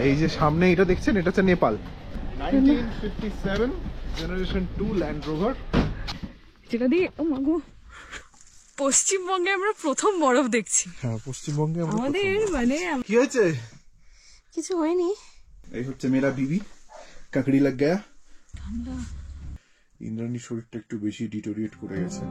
এই যে সামনে এটা দেখছেন, এটা হচ্ছে নেপাল 1957 জেনারেশন 2 ল্যান্ড রোভার, যেটা দিয়ে পশ্চিমবঙ্গে আমরা প্রথম বরফ দেখছি। হ্যাঁ পশ্চিমবঙ্গে আমাদের মানে কি হয়েছে? কিছু হয়নি। এই হচ্ছে মেরা বিবি, কাকড়ি লাগ গয়া। ইন্দ্রাণীর শরীরটা একটু বেশি ডিটোরিয়েট করে গেছে।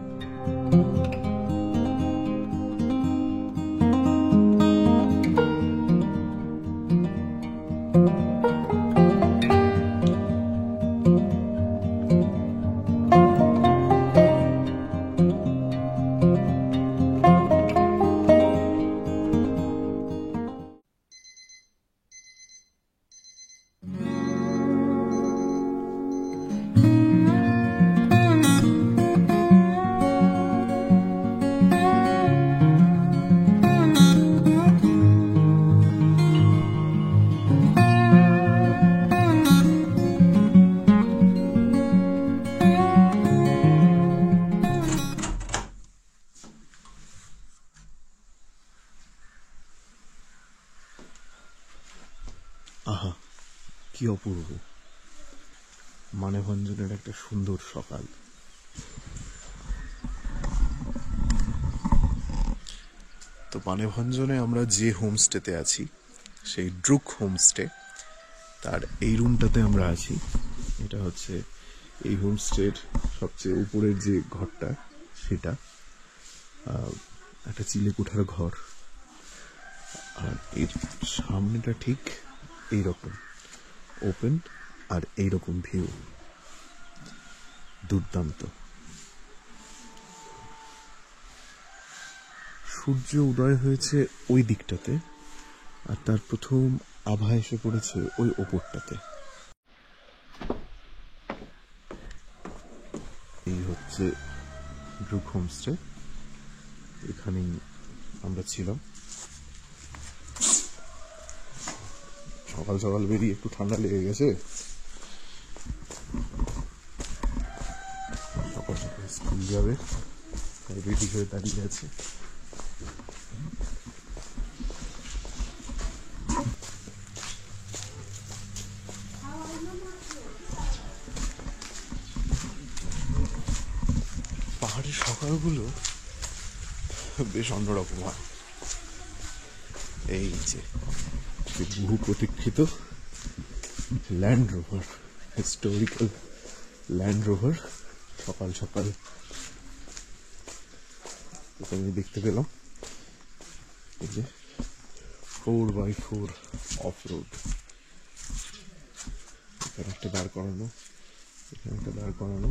আহা কি অপূর্ব, মানেভঞ্জনের একটা সুন্দর সকাল। তো মানেভঞ্জনে আমরা যে হোমস্টেতে আছি সেই ড্রুক হোমস্টে, তার এই রুমটাতে আমরা আছি। এটা হচ্ছে এই হোমস্টের সবচেয়ে উপরের যে ঘরটা, সেটা একটা চিলে কোঠার ঘর। আর এর সামনেটা ঠিক এইরকম ওপেন, আর এইরকম ভিউ, দুর্দান্ত। সূর্য উদয় হয়েছে ওই দিকটাতে, আর তার প্রথম আভা এসে পড়েছে ওই ওপরটাতে। এই হচ্ছে ড্রুক হোমস্টে, এখানেই আমরা ছিলাম। সকাল সকাল বেরিয়ে একটু ঠান্ডা লেগে গেছে। সকাল সকাল স্কুল যাবে, তাই রেডি হয়ে দাঁড়িয়ে আছে। পাহাড়ের সকালগুলো বেশ অন্যরকম হয়। এই যে বহু প্রতীক্ষিত Land Rover, historical Land Rover সকাল সকাল আমি দেখতে পেলাম। এই যে 4x4 অফ রোড, এখানে একটা দাঁড় করানো, এখানে একটা দাঁড় করানো,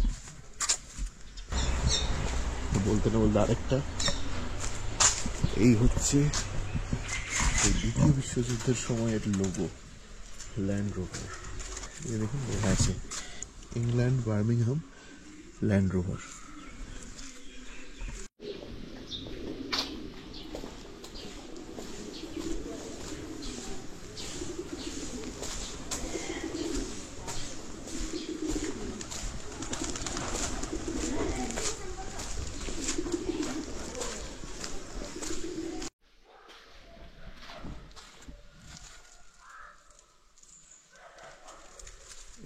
বলতে না বলতে আরেকটা। এই হচ্ছে দ্বিতীয় বিশ্বযুদ্ধের সময়ের লোগো, ল্যান্ড রোভার। দেখুন লেখা আছে ইংল্যান্ড বার্মিংহাম ল্যান্ড রোভার।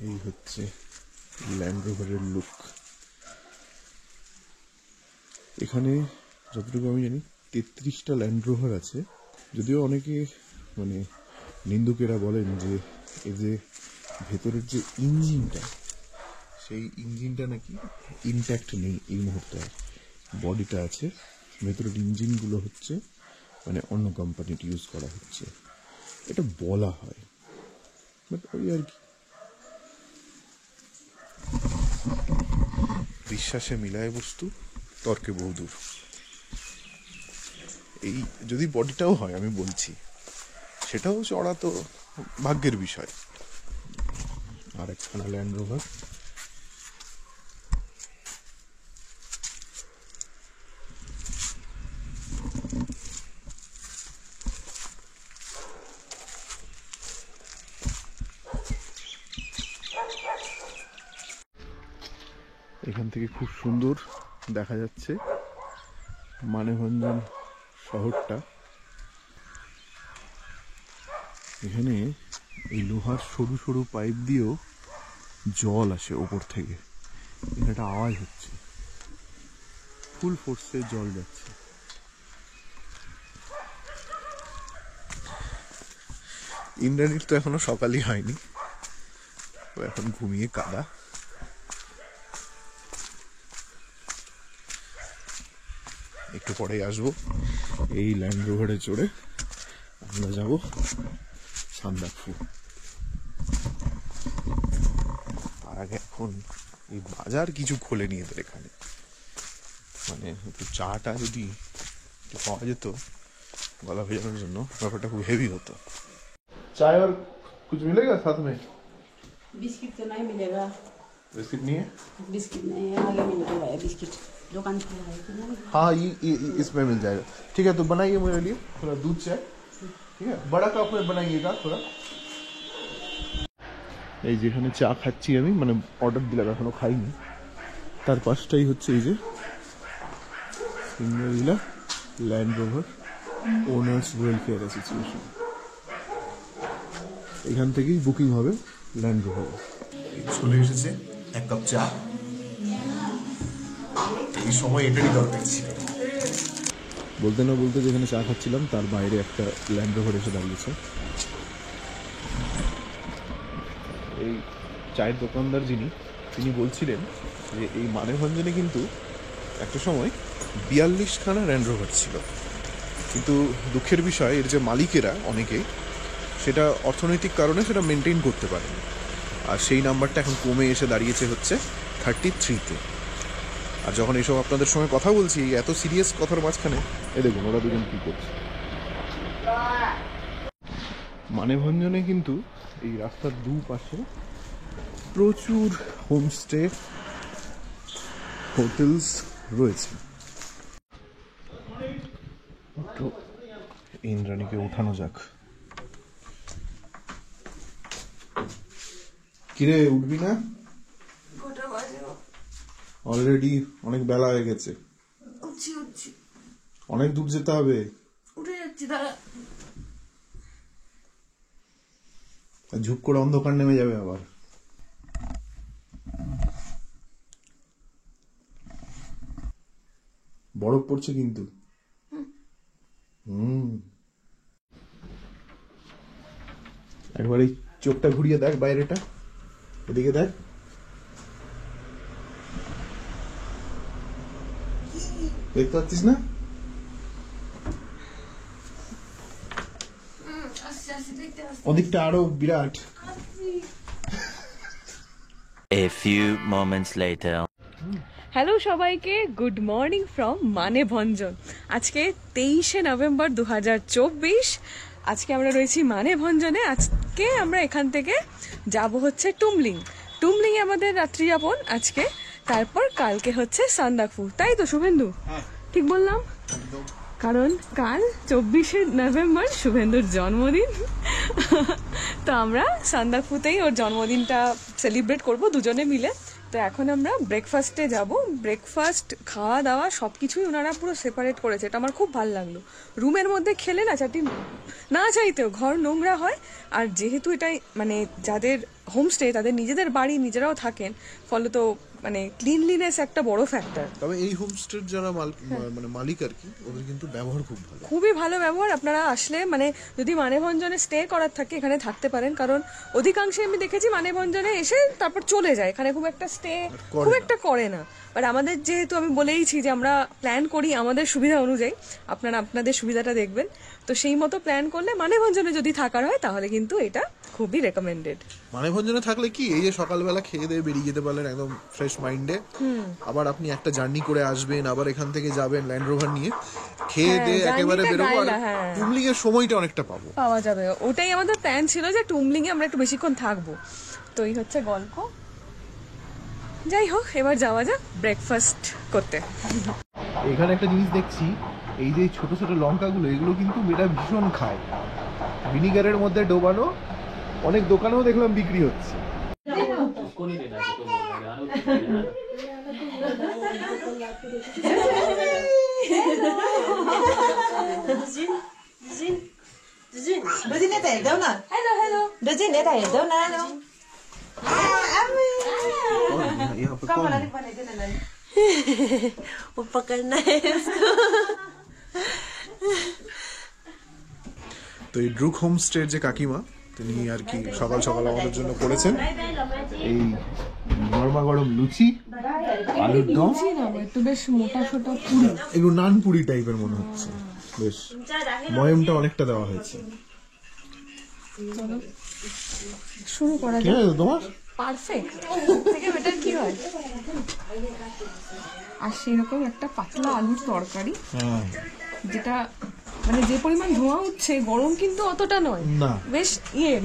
এই হচ্ছে ল্যান্ড রোভারের লুক। এখানে যতটুকু আমি জানি 33টা ল্যান্ড রোভার আছে। যদিও অনেকে মানে নিন্দুকেরা বলেন যে এই যে ভেতরের যে ইঞ্জিনটা, সেই ইঞ্জিনটা নাকি ইনট্যাক্ট নেই এই মুহূর্তে। বডিটা আছে, ভেতরের ইঞ্জিনগুলো হচ্ছে মানে অন্য কোম্পানির ইউজ করা হচ্ছে, এটা বলা হয়। বাট ওই আর কি, বিশ্বাসে মিলায় বস্তু, তর্কে বহুদূর। এই যদি বডিটাও হয়, আমি বলছি সেটাও চড়া তো ভাগ্যের বিষয়। আর একখানা ল্যান্ড রোভার, এখান থেকে খুব সুন্দর দেখা যাচ্ছে মানেভঞ্জন শহরটা। এখানে এই লোহার সরু সরু পাইপ দিয়েও জল আসে ওপর থেকে, একটা আওয়াজ হচ্ছে, ফুল ফোর্সে জল যাচ্ছে। ইন্দ্রাণীর তো এখনো সকালই হয়নি, ও এখন ঘুমিয়ে কাদা। একটু পরেই আসবো, এই ল্যান্ড রোভারে চড়ে আমরা যাব সান্দাকফু। তার আগে এখন এই বাজার কিছু খোলেনি এদের এখানে, মানে একটু চাটা যদি একটু পাওয়া যেত গলা ভেজানোর জন্য, ব্যাপারটা খুব হেভি হতো। चाय और कुछ मिलेगा साथ में? बिस्किट तो नहीं मिलेगा। बिस्किट नहीं है? बिस्किट नहीं है, आगे मिलेगा बिस्किट, दुकान खुला है कि नहीं? हाँ ये इसमें मिल जाएगा। ठीक है तो बनाइए मेरे लिए थोड़ा दूध चाय, ठीक है बड़ा कप में बनाइएगा थोड़ा। এই যেখানে চা খাচ্ছি আমি, মানে অর্ডার দিলাম, এখনো খাইনি, তার পাশটাই হচ্ছে এই যে Singalila Land Rover owners welfare association, এখান থেকেই বুকিং হবে ল্যান্ড রোভার। চলে এসেছে এক কাপ চা, এই সময় এটারই দরকার ছিল। বলতে না বলতে যেখানে চা খাচ্ছিলাম তার বাইরে একটা ল্যান্ড রোভার এসে দাঁড়িয়েছে। এই চায়ের দোকানদার যিনি, তিনি বলছিলেন যে এই মানেভঞ্জনে কিন্তু একটা সময় 42খানা ল্যান্ড রোভার ছিল, কিন্তু দুঃখের বিষয় এর যে মালিকেরা অনেকেই সেটা অর্থনৈতিক কারণে সেটা মেনটেন করতে পারেনি, আর সেই নাম্বারটা এখন কমে এসে দাঁড়িয়েছে হচ্ছে 33-তে। আর যখন এইসব আপনাদের সঙ্গে কথা বলছি এত সিরিয়াস কথার মাঝখানে এ দেখুন ওরা দুজন কী করছে। মানেভঞ্জনে কিন্তু এই রাস্তার দুপাশে প্রচুর হোমস্টে হোটেলস রয়েছে। তো ইন্দ্রাণীকে উঠানো যাক। কিরে উঠবি না? অলরেডি অনেক বেলা হয়ে গেছে, অনেক দূর যেতে হবে। উঠে যাচ্ছি দাঁড়া। ঝুপ করে অন্ধকার নেমে যাবে আবার। বরফ পড়ছে কিন্তু। একবার এই চোখটা ঘুরিয়ে দেখ বাইরেটা, এদিকে দেখ। দেখতে পাচ্ছিস না? ওদিকটা আরো বিরাট। A few moments later. Hello সবাইকে, গুড মর্নিং ফ্রম মানেভঞ্জন। আজকে 23শে নভেম্বর 2024। আজকে আমরা রয়েছি মানেভঞ্জনে। আজকে আমরা এখান থেকে যাব হচ্ছে টুমলিং। টুমলিংয়ে আমাদের রাত্রি যাপন আজকে, তারপর কালকে হচ্ছে সান্দাকফু। তাই তো শুভেন্দু? ঠিক বললাম? কারণ কাল 24শে নভেম্বর শুভেন্দুর জন্মদিন। তো আমরা সান্দাকফুতেই ওর জন্মদিনটা সেলিব্রেট করব দুজনে মিলে। তো এখন আমরা ব্রেকফাস্টে যাব। ব্রেকফাস্ট খাওয়া দাওয়া সব কিছুই ওনারা পুরো সেপারেট করেছে, এটা আমার খুব ভালো লাগলো। রুমের মধ্যে খেলে না চাটি না চাইতেও ঘর নোংরা হয়, আর যেহেতু এটাই মানে যাদের হোমস্টে তাদের নিজেদের বাড়ি নিজেরাও থাকেন, ফলত মানে ক্লিনলিনেস একটা বড় ফ্যাক্টর। তবে এই হোমস্টের যারা মানে মালিক আর কি, ওদের কিন্তু ব্যবহার খুব ভালো, খুবই ভালো ব্যবহার। আপনারা আসলে মানে যদি মানেভঞ্জনে স্টে করার থাকে এখানে থাকতে পারেন, কারণ অধিকাংশই আমি দেখেছি মানেভঞ্জনে এসে তারপর চলে যায়, এখানে খুব একটা স্টে খুব একটা করে না। বাট আমাদের যেহেতু আমি বলেইছি যে আমরা প্ল্যান করি আমাদের সুবিধা অনুযায়ী, আপনারা আপনাদের সুবিধাটা দেখবেন, তো সেই মতো প্ল্যান করলে মানেভঞ্জনে যদি থাকার হয় তাহলে কিন্তু এটা খুবই রেকমেন্ডেড। মানেভঞ্জনে থাকলে কি এই যে সকালবেলা খেয়ে দিয়ে বেরিয়ে যেতে পারলেন একদম ফ্রেশ মাইন্ডে, আবার আপনি একটা জার্নি করে আসবেন, আবার এখান থেকে যাবেন ল্যান্ড রোভার নিয়ে, খেয়ে দিয়ে একেবারে বেরোবো, আর টুমলিং এর সময়টা অনেকটা পাওয়া যাবে। ওটাই আমাদের প্ল্যান ছিল যে টুমলিং এ আমরা একটু বেশিক্ষণ থাকবো। তো এই হচ্ছে গল্প। যাই হোক, এবার যাওয়া যাক ব্রেকফাস্ট করতে। এখানে একটা জিনিস দেখছি, এই যে ছোট ছোট লঙ্কাগুলো, এগুলো কিন্তু মেয়েরা ভীষণ খায়, ভিনিগারের মধ্যে ডোবানো। অনেক দোকানেও দেখলাম বিক্রি হচ্ছে। Dojin এটা দাও না। হ্যালো হ্যালো Dojin এটা দাও না দাও। यहाँ पे Kamu कौन lari है? pane dena lari. Upakar na esko. তো এই ড্রুক হোমস্টের যে কাকিমা তিনি আর কি সকাল সকাল আমাদের জন্য করেছেন এই গরমা গরম লুচি, আলুর দম, একটু বেশ মোটা সোটা পুরি। এগুলো নান পুরি টাইপের মনে হচ্ছে, বেশ ময়মটা অনেকটা দেওয়া হয়েছে। শুরু করা কি হয়েছে তোমার? পারফেক্ট, থেকে বেটার কি হয়। আর সেরকম একটা পাতলা আলুর তরকারি, হ্যাঁ যেটা মানে যে পরিমাণ ধোঁয়া উঠছে, গরম কিন্তু অতটা নয়, না বেশ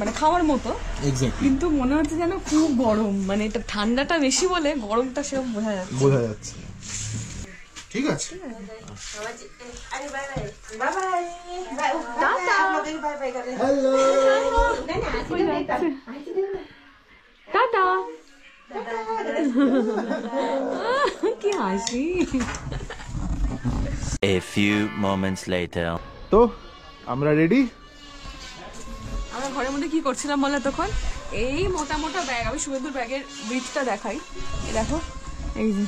মানে খাওয়ার মতো, এক্স্যাক্টলি কিন্তু মনে হচ্ছে যেন খুব গরম, মানে এটা ঠান্ডাটা বেশি বলে গরমটা সেরকম বোঝা যাচ্ছে। বোঝা যাচ্ছে। ঠিক আছে, Ani bye bye. Bye bye. Bye. Tata. Bye bye করে। হ্যালো। টাটা। কি হাসি। A few moments later. তো আমরা রেডি। আমরা ঘরের মধ্যে কি করছিলাম বলে তখন, এই মোটা মোটা ব্যাগ, আমি শুভেন্দুর ব্যাগের ব্রিজটা দেখাই, এই দেখো এই যে,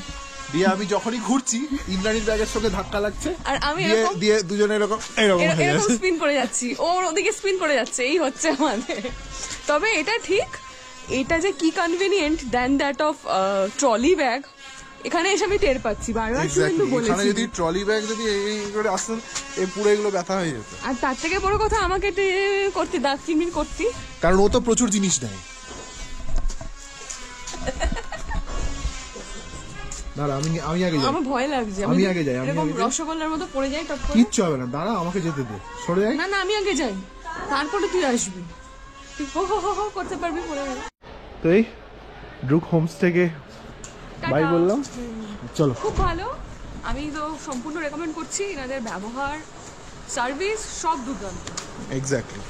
দিয়ে আমি যখনই ঘুরছি ইন্দ্রাণীর ব্যাগের সঙ্গে ধাক্কা লাগছে, আর আমি দিয়ে এরকম দিয়ে দুজনে এরকম এরকম হয়ে এরকম যাচ্ছে। স্পিন করে যাচ্ছি, ওর ওদিকে স্পিন করে যাচ্ছে, এই হচ্ছে আমাদের। তবে এটা ঠিক, এটা যে কি convenient than that of trolley bag, এখানে এসে আমি টের পাচ্ছি, বারবার শুভেন্দু এক্স্যাক্টলি, এখানে বলেছি। যদি ট্রলি ব্যাগ যদি এই করে আসতেন, এই পুরো এগুলো ব্যথা হয়ে যেত। আর তার থেকে বড় কথা, আমাকে করতে দাঁত কিনমিন করতি। কারণ ও তো প্রচুর জিনিস নেয়। দাঁড়া আমি আগে যাই, আমার ভয় লাগছে, আমি আগে যাই, আমি এরকম আগে যাই। রসগোল্লার মতো পড়ে যাই টপ করে। কিচ্ছু হবে না, দাঁড়া আমাকে যেতে দে, সরে যাই। না না, আমি আগে যাই, তারপরে তুই আসবি, তুই হো হো হো হো করতে পারবি পড়ে গেলে। তো এই ড্রুক হোমস থেকে বাই টাটা। বললাম, চলো। খুব ভালো, আমি তো সম্পূর্ণ রেকমেন্ড করছি, এনাদের ব্যবহার, সার্ভিস সব দুর্দান্ত। এক্স্যাক্টলি।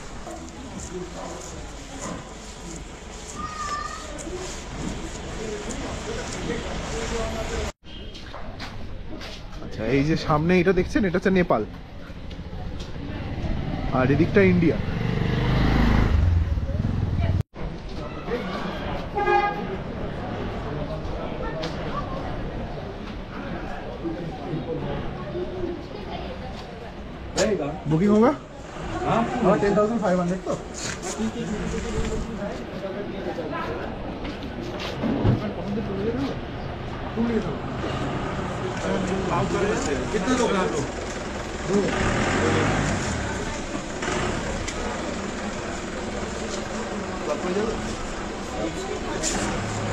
আচ্ছা, এই যে সামনে এটা দেখছেন, এটা হচ্ছে নেপাল, আর এদিকটা ইন্ডিয়া। बुकिंग होगा? हाँ 10,500 तो कितने लोग हैं आप लोग?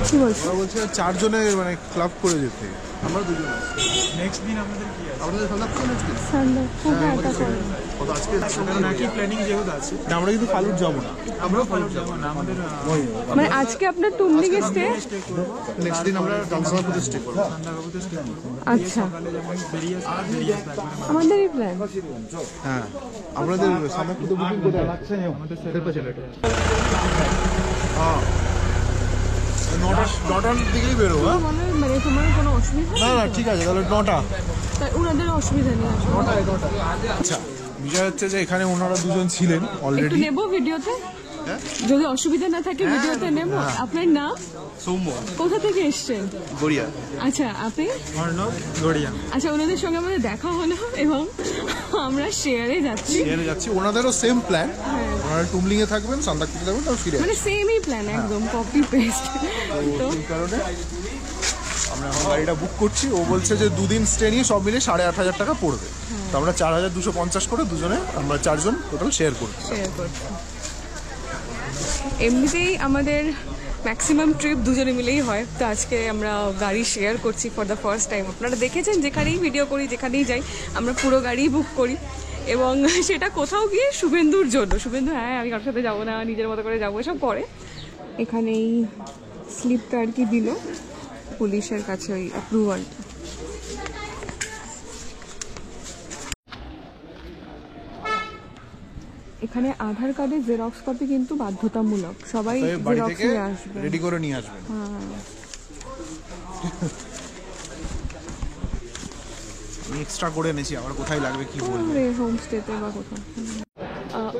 কি বলছো? ওরা বলছে 4 জনের মানে ক্লাব করে যেতে। আমরা দুজন আছি। নেক্সট দিন আমাদের কি আছে? আমাদের সামনে তো নেক্সট দিন। সানডে খুব একা করে। কত আজকে নাকি প্ল্যানিং যেহেতু আছে না, আমরা কিন্তু ফালুট যাবো না। আমরাও ফলো যাবো না আমাদের মানে আজকে আপনার টুমলিং স্টে, নেক্সট দিন আমরা গামসাপুরে স্টে করব। ঠান্ডাবাবুতে স্টে করবো আচ্ছা সকালে যেমন বেরিয়ে আসবে আমাদেরই প্ল্যান। হ্যাঁ, আমাদের সামনে তো বুকিং করে লাগছে না আমাদের সেলফা ছেলেটা হ্যাঁ, নটার দিকেই বেরো। হ্যাঁ মানে তোমার কোনো অসুবিধা না না, ঠিক আছে, তাহলে 9টা। তাই ওনাদের অসুবিধা নেই আসলে। আচ্ছা, বিষয় হচ্ছে যে এখানে ওনারা দুজন ছিলেন একটু অলরেডি। নেবো ভিডিওতে, হ্যাঁ? যদি অসুবিধা না থাকে ভিডিওতে নেবো। আপনার নাম? সৌম্য, কোথা থেকে এসছেন? গড়িয়া। আচ্ছা, আপনি? অর্ণব গড়িয়া আচ্ছা, ওনাদের সঙ্গে আমাদের দেখা হলো এবং আমরা শেয়ারে যাচ্ছি, এখানে যাচ্ছি, ওনাদেরও সেম প্ল্যান। ওনারা টুমলিং এ থাকবেন, সান্দাকপুরে থাকবেন, তারপর ফিরে মানে সেমই প্ল্যান, একদম কপি পেস্ট। তো এই কারণে আমরা এখন গাড়িটা বুক করছি। ও বলছে যে 2 দিন স্টে নিয়ে সব মিলে 8,500 টাকা পড়বে। তো আমরা 4,250 করে দুজনে, আমরা 4 জন টোটাল শেয়ার করব। শেয়ার করছি। এমনিতেই আমাদের ম্যাক্সিমাম ট্রিপ দুজনে মিলেই হয়, তো আজকে আমরা গাড়ি শেয়ার করছি ফর দ্য ফার্স্ট টাইম। আপনারা দেখেছেন যেখানেই ভিডিও করি, যেখানেই যাই, আমরা পুরো গাড়ি বুক করি, এবং সেটা কোথাও গিয়ে শুভেন্দুর জন্য। শুভেন্দু হ্যাঁ আমি কারোর সাথে যাবো না, নিজের মতো করে যাবো, এসব করে। এখানেই স্লিপটা আর কি দিল পুলিশের কাছে, ওই অ্যাপ্রুভালটা। এখানে আধার কার্ডের জেরক্স কপি কিন্তু বাধ্যতামূলক, সবাই বাড়ি জেরক্স থেকে নিয়ে আসবে। রেডি করে নিয়ে আসবেন। আমি এক্সট্রা করে এনেছি, আবার কোথায় লাগবে কি বলবো। হোমস্টেতে বা কোথাও।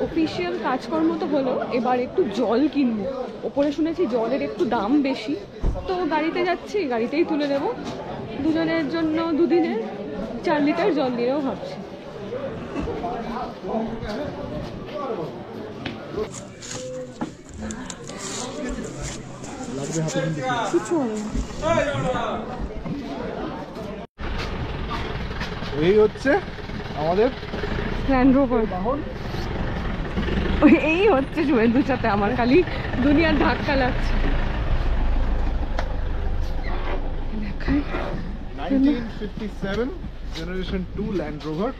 অফিসিয়াল কাজকর্ম তো হলো, এবার একটু জল কিনবো। ওপরে শুনেছি জলের একটু দাম বেশি, তো গাড়িতে যাচ্ছি, গাড়িতেই তুলে নেবো। দুজনের জন্য দুদিনের 4 লিটার জল নিয়েও ভাবছি। কিছু হবে না। এই হচ্ছে আমাদের ল্যান্ড রোভার। এই হচ্ছে শুভেন্দুর সাথে আমার খালি দুনিয়ার ধাক্কা লাগছে। দেখাই 1957 জেনারেশন 2 ল্যান্ড রোভার।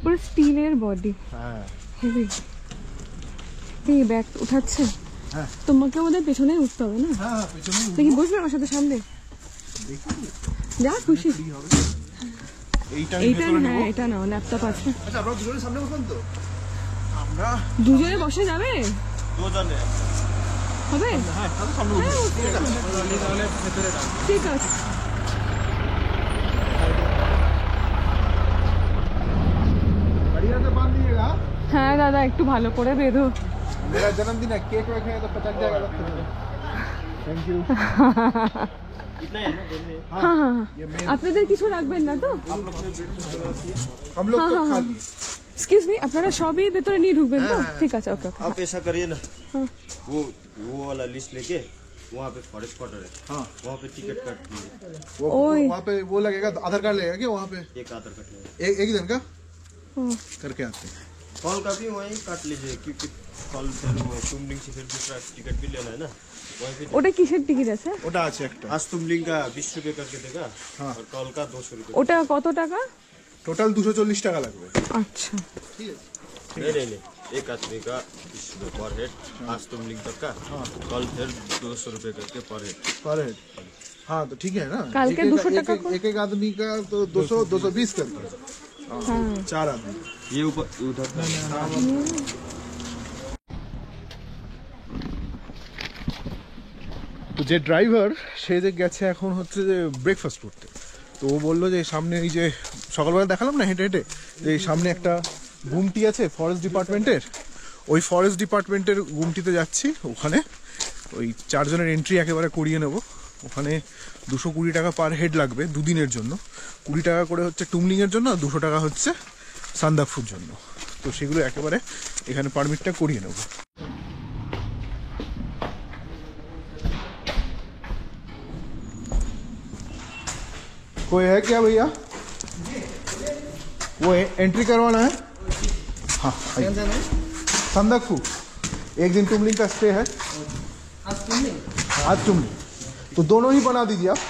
পুরো স্টিলের বডি, হ্যাঁ হেভি। এই ব্যাগ উঠাচ্ছে, হ্যাঁ। তোমাকে আমাদের পেছনেই উঠতে হবে না? হ্যাঁ পেছনে দেখি বসবে আমার সাথে সামনে, যা খুশি। এইটা এইটা হ্যাঁ, এটা নাও, ল্যাপটপ আছে। আচ্ছা আমরা দুজনে সামনে বসলাম তো, আমরা দুজনে বসে যাবে? দুজনে হবে? হ্যাঁ তাহলে সামনে হ্যাঁ, তাহলে ভেতরে দাও। ঠিক আছে। बढ़िया से बांध दिएगा। হ্যাঁ দাদা, একটু ভালো করে বেঁধো। मेरा जन्मदिन है, केक रखेंगे तो पचक जाएगा। Thank you. হ্যাঁ হ্যাঁ হ্যাঁ, আপনাদের কিছু রাখবেন না তো? हम लोग हाँ, तो हाँ, खा हाँ। लिए। এক্সকিউজ মি, আপনারা সবই ভেতরে নিয়ে ঢুকবেন তো? ঠিক আছে, ওকে ওকে। आप ऐसा करिए ना, हाँ। वो वाला लिस्ट लेके वहाँ पे फॉरेस्ट क्वार्टर है, हाँ वहाँ पे टिकट काट लीजिए, ओए। वहाँ पे वो लगेगा, तो आधार कार्ड लगेगा क्या वहाँ पे? एक आधार कट लेंगे, एक ही दिन का हाँ। करके आते हैं। कॉल का भी वहीं काट लीजिए, क्योंकि कॉल फिर वो तुमलिंग से फिर दूसरा टिकट भी लेना है ना, वहीं पे ওটা কিসের টিকিট আছে? ওটা আছে একটা, आज तुमलिंग का 20 रुपये करके देगा, हाँ। और कॉल का 200 रुपये। ওটা কত টাকা? টোটাল 240 টাকা লাগবে। আচ্ছা, नहीं, एक आदमी का 20 रुपये पर हेड, आज तुमलिंग तक का, कॉल फिर 200 रुपये करके पर हेड। पर हेड। हाँ तो ठीक है ना, काल के 200 एक टका को? एक आदमी का तो 220 करके, হ্যাঁ। 4 आदमी। ये ऊपर उधर का তো যে ড্রাইভার সে যে গেছে এখন হচ্ছে যে ব্রেকফাস্ট করতে, তো ও বললো যে সামনে এই যে সকালবেলা দেখালাম না হেঁটে হেঁটে, যে এই সামনে একটা গুমটি আছে ফরেস্ট ডিপার্টমেন্টের, ওই ফরেস্ট ডিপার্টমেন্টের গুমটিতে যাচ্ছি। ওখানে ওই 4 জনের এন্ট্রি একেবারে করিয়ে নেব। ওখানে 220 টাকা পার হেড লাগবে দুদিনের জন্য, 20 টাকা করে হচ্ছে টুমলিংয়ের জন্য, আর 200 টাকা হচ্ছে সান্দাকফুর জন্য। তো সেগুলো একেবারে এখানে পারমিটটা করিয়ে নেব। कोई है क्या भैया? वो एंट्री करवाना है? हाँ संदकफू, एक दिन तुमलिंग का स्टे है। आज तुमलिंग तो दोनों ही बना दीजिए आप।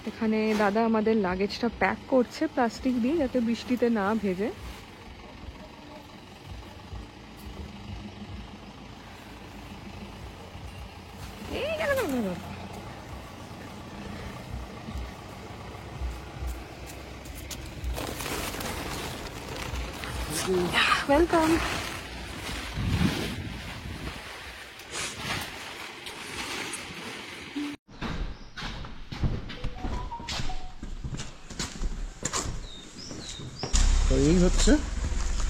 এখানে দাদা আমাদের লাগেজটা প্যাক করছে প্লাস্টিক দিয়ে, যাতে বৃষ্টিতে না ভেজে। এই গেল, গেল, গেল। ওয়েলকাম। তো এই হচ্ছে,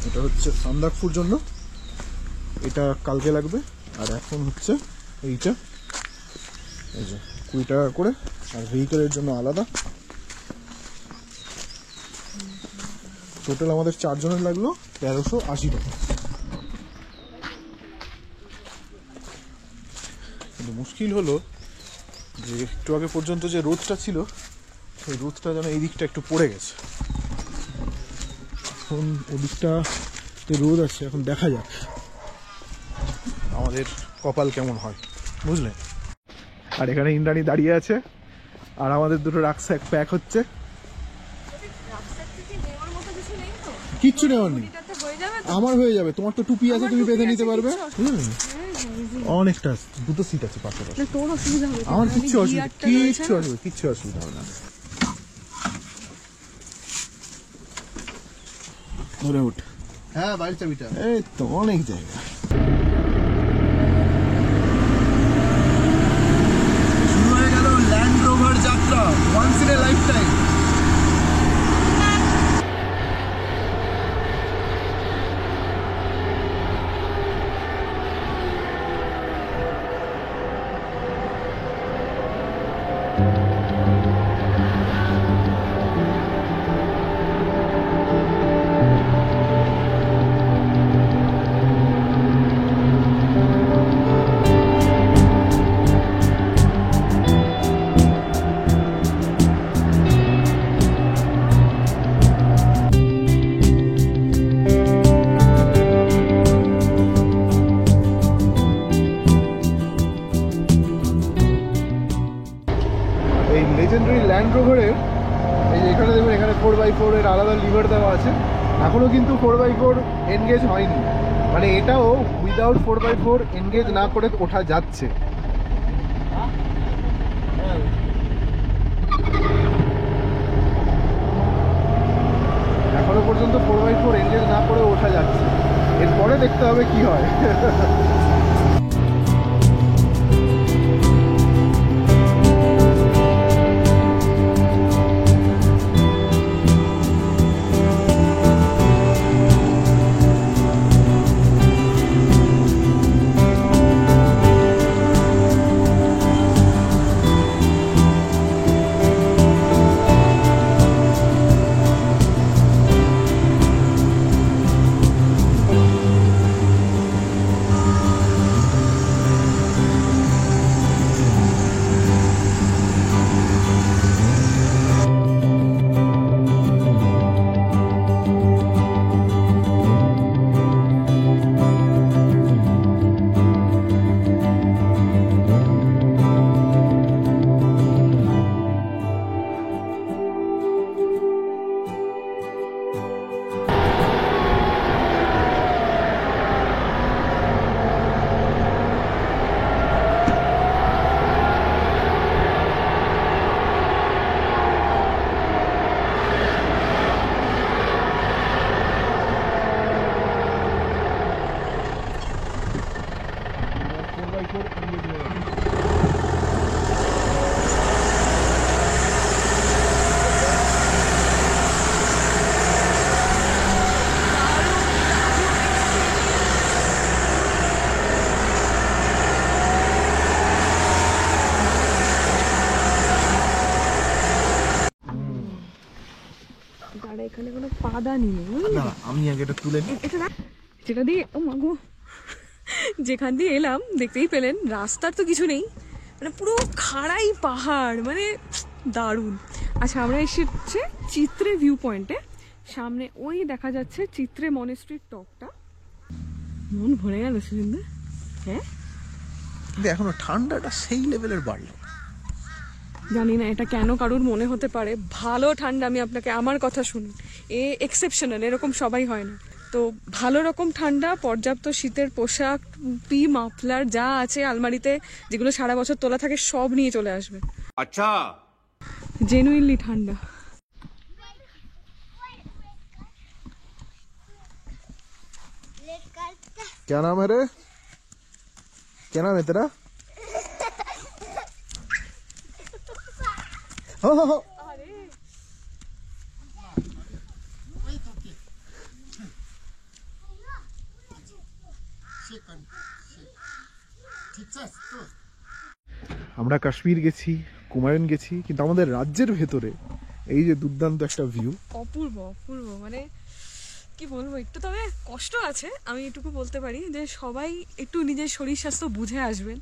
এটা হচ্ছে সান্দাকফুর জন্য, এটা কালকে লাগবে। আর এখন হচ্ছে এইটা, এই যে 20 টাকা করে, আর ভেহিকেলের জন্য আলাদা। টোটাল আমাদের 4 জনের লাগলো 1380 টাকা। কিন্তু মুশকিল হলো যে একটু আগে পর্যন্ত যে রোদটা ছিল, সেই রোদটা যেন এই দিকটা একটু পড়ে গেছে। এখন ওদিকটা রোদ আছে, এখন দেখা যাক আমাদের কপাল কেমন হয়, বুঝলে। আর এখানে ইন্দ্রাণী দাঁড়িয়ে আছে, আর আমাদের দুটো রাক্সাক প্যাক হচ্ছে। কিচ্ছু নেওয়ার নেই, আমার হয়ে যাবে। তোমার তো টুপি আছে, তুমি বেঁধে নিতে পারবে। অনেকটা দুটো সিট আছে পাশাপাশি, তোর অসুবিধা হবে? আমার কিচ্ছু অসুবিধা হবে না। ধরে উঠ। হ্যাঁ বাড়ির চাবিটা, এই তো অনেক জায়গা। শুরু হয়ে গেল ল্যান্ড রোভার যাত্রা, once in a lifetime. 4 এর আলাদা লিভার দেওয়া আছে। এখনও কিন্তু 4x4 এনগেজ হয়নি, মানে এটাও উইদাউট 4x4 এনগেজ না করে ওঠা যাচ্ছে। এখনো পর্যন্ত 4x4 এনগেজ না করে ওঠা যাচ্ছে, এরপরে দেখতে হবে কি হয়। এখানে কোনো পাদানি নেই, বুঝলি? আমি আগে এটা তুলে নিই। এটা না, যেটা দিয়ে ও মাগো, যেখান দিয়ে এলাম দেখতেই পেলেন রাস্তার তো কিছু নেই, মানে পুরো খাড়াই পাহাড়, মানে দারুণ। আচ্ছা, আমরা এসেছি চিত্রে ভিউ পয়েন্টে, সামনে ওই দেখা যাচ্ছে চিত্রে মনেস্ট্রির টপটা। মন ভরে গেল সুন্দর। হ্যাঁ, কিন্তু এখনো ঠান্ডাটা সেই লেভেলের বাড়লো। জানি না এটা কেন কারুর মনে হতে পারে ভালো ঠান্ডা। আমি আপনাকে আমার কথা শুনুন, এক্সেপশনাল, এরকম সবাই হয় না। তো ভালো রকম ঠান্ডা, পর্যাপ্ত শীতের পোশাক, টুপি, মাফলার যা আছে আলমারিতে, যেগুলো সারা বছর তোলা থাকে, সব নিয়ে চলে আসবে। আচ্ছা, জেনুইনলি ঠান্ডা। क्या नाम है रे? क्या नाम है तेरा? हो हो। আমরা কাশ্মীর গেছি, কুমায়ুন গেছি, কিন্তু আমাদের রাজ্যের ভেতরে এই যে দুর্দান্ত একটা ভিউ, অপূর্ব অপূর্ব, মানে কি বলবো, একটু তবে কষ্ট আছে। আমি এটুকু বলতে পারি যে সবাই একটু নিজের শরীর স্বাস্থ্য বুঝে আসবেন।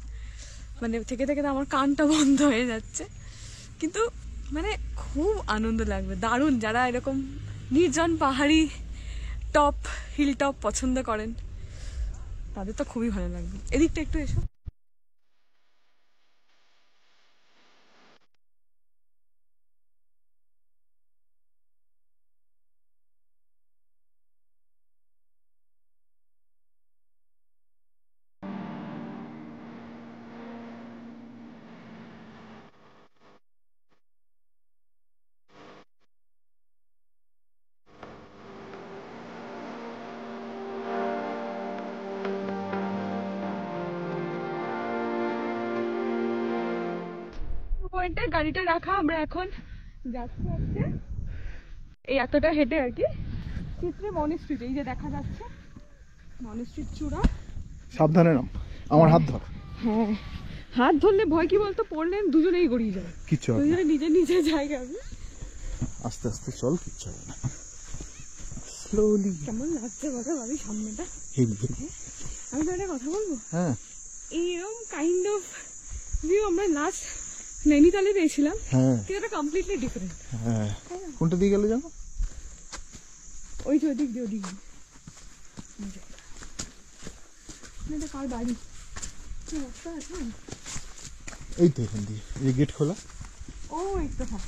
মানে থেকে থেকে তো আমার কানটা বন্ধ হয়ে যাচ্ছে, কিন্তু মানে খুব আনন্দ লাগবে, দারুণ। যারা এরকম নির্জন পাহাড়ি টপ, হিল টপ পছন্দ করেন তাদের তো খুবই ভালো লাগবে। এদিকটা একটু এসো। পয়েন্টে গাড়িটা রাখা, আমরা এখন যাচ্ছি হচ্ছে এই এতটা হেঁটে আর কি চিত্রে মনেস্ট্রিট। এই যে দেখা যাচ্ছে মনেস্ট্রিট চূড়া। সাবধানে নাম, আমার হাত ধর। হ্যাঁ, হাত ধরলে ভয় কি বলতো, পড়লে দুজনেই গড়িয়ে যায়, কিচ্ছু হবে না, দুজনে নিজের নিজের জায়গায়। আস্তে আস্তে চল, কিচ্ছু হবে না, স্লোলি। কেমন লাগছে বলো ভাবি সামনেটা? Heavy heavy. আমি তো একটা কথা বলবো, হ্যাঁ, এইরকম কাইন্ড অফ ভিউ আমরা লাস্ট নৈনিতালে পেয়েছিলাম, হ্যাঁ এটা কমপ্লিটলি ডিফারেন্ট। হ্যাঁ, কোনটা দিয়ে গেলে জানো? ওই যে ওদিক দিয়ে, ওদিক দিয়ে। এটা কার বাড়ি? রাস্তা আছে এই তো এখান দিয়ে, এই গেট খোলা। ও, এই তো। হ্যাঁ,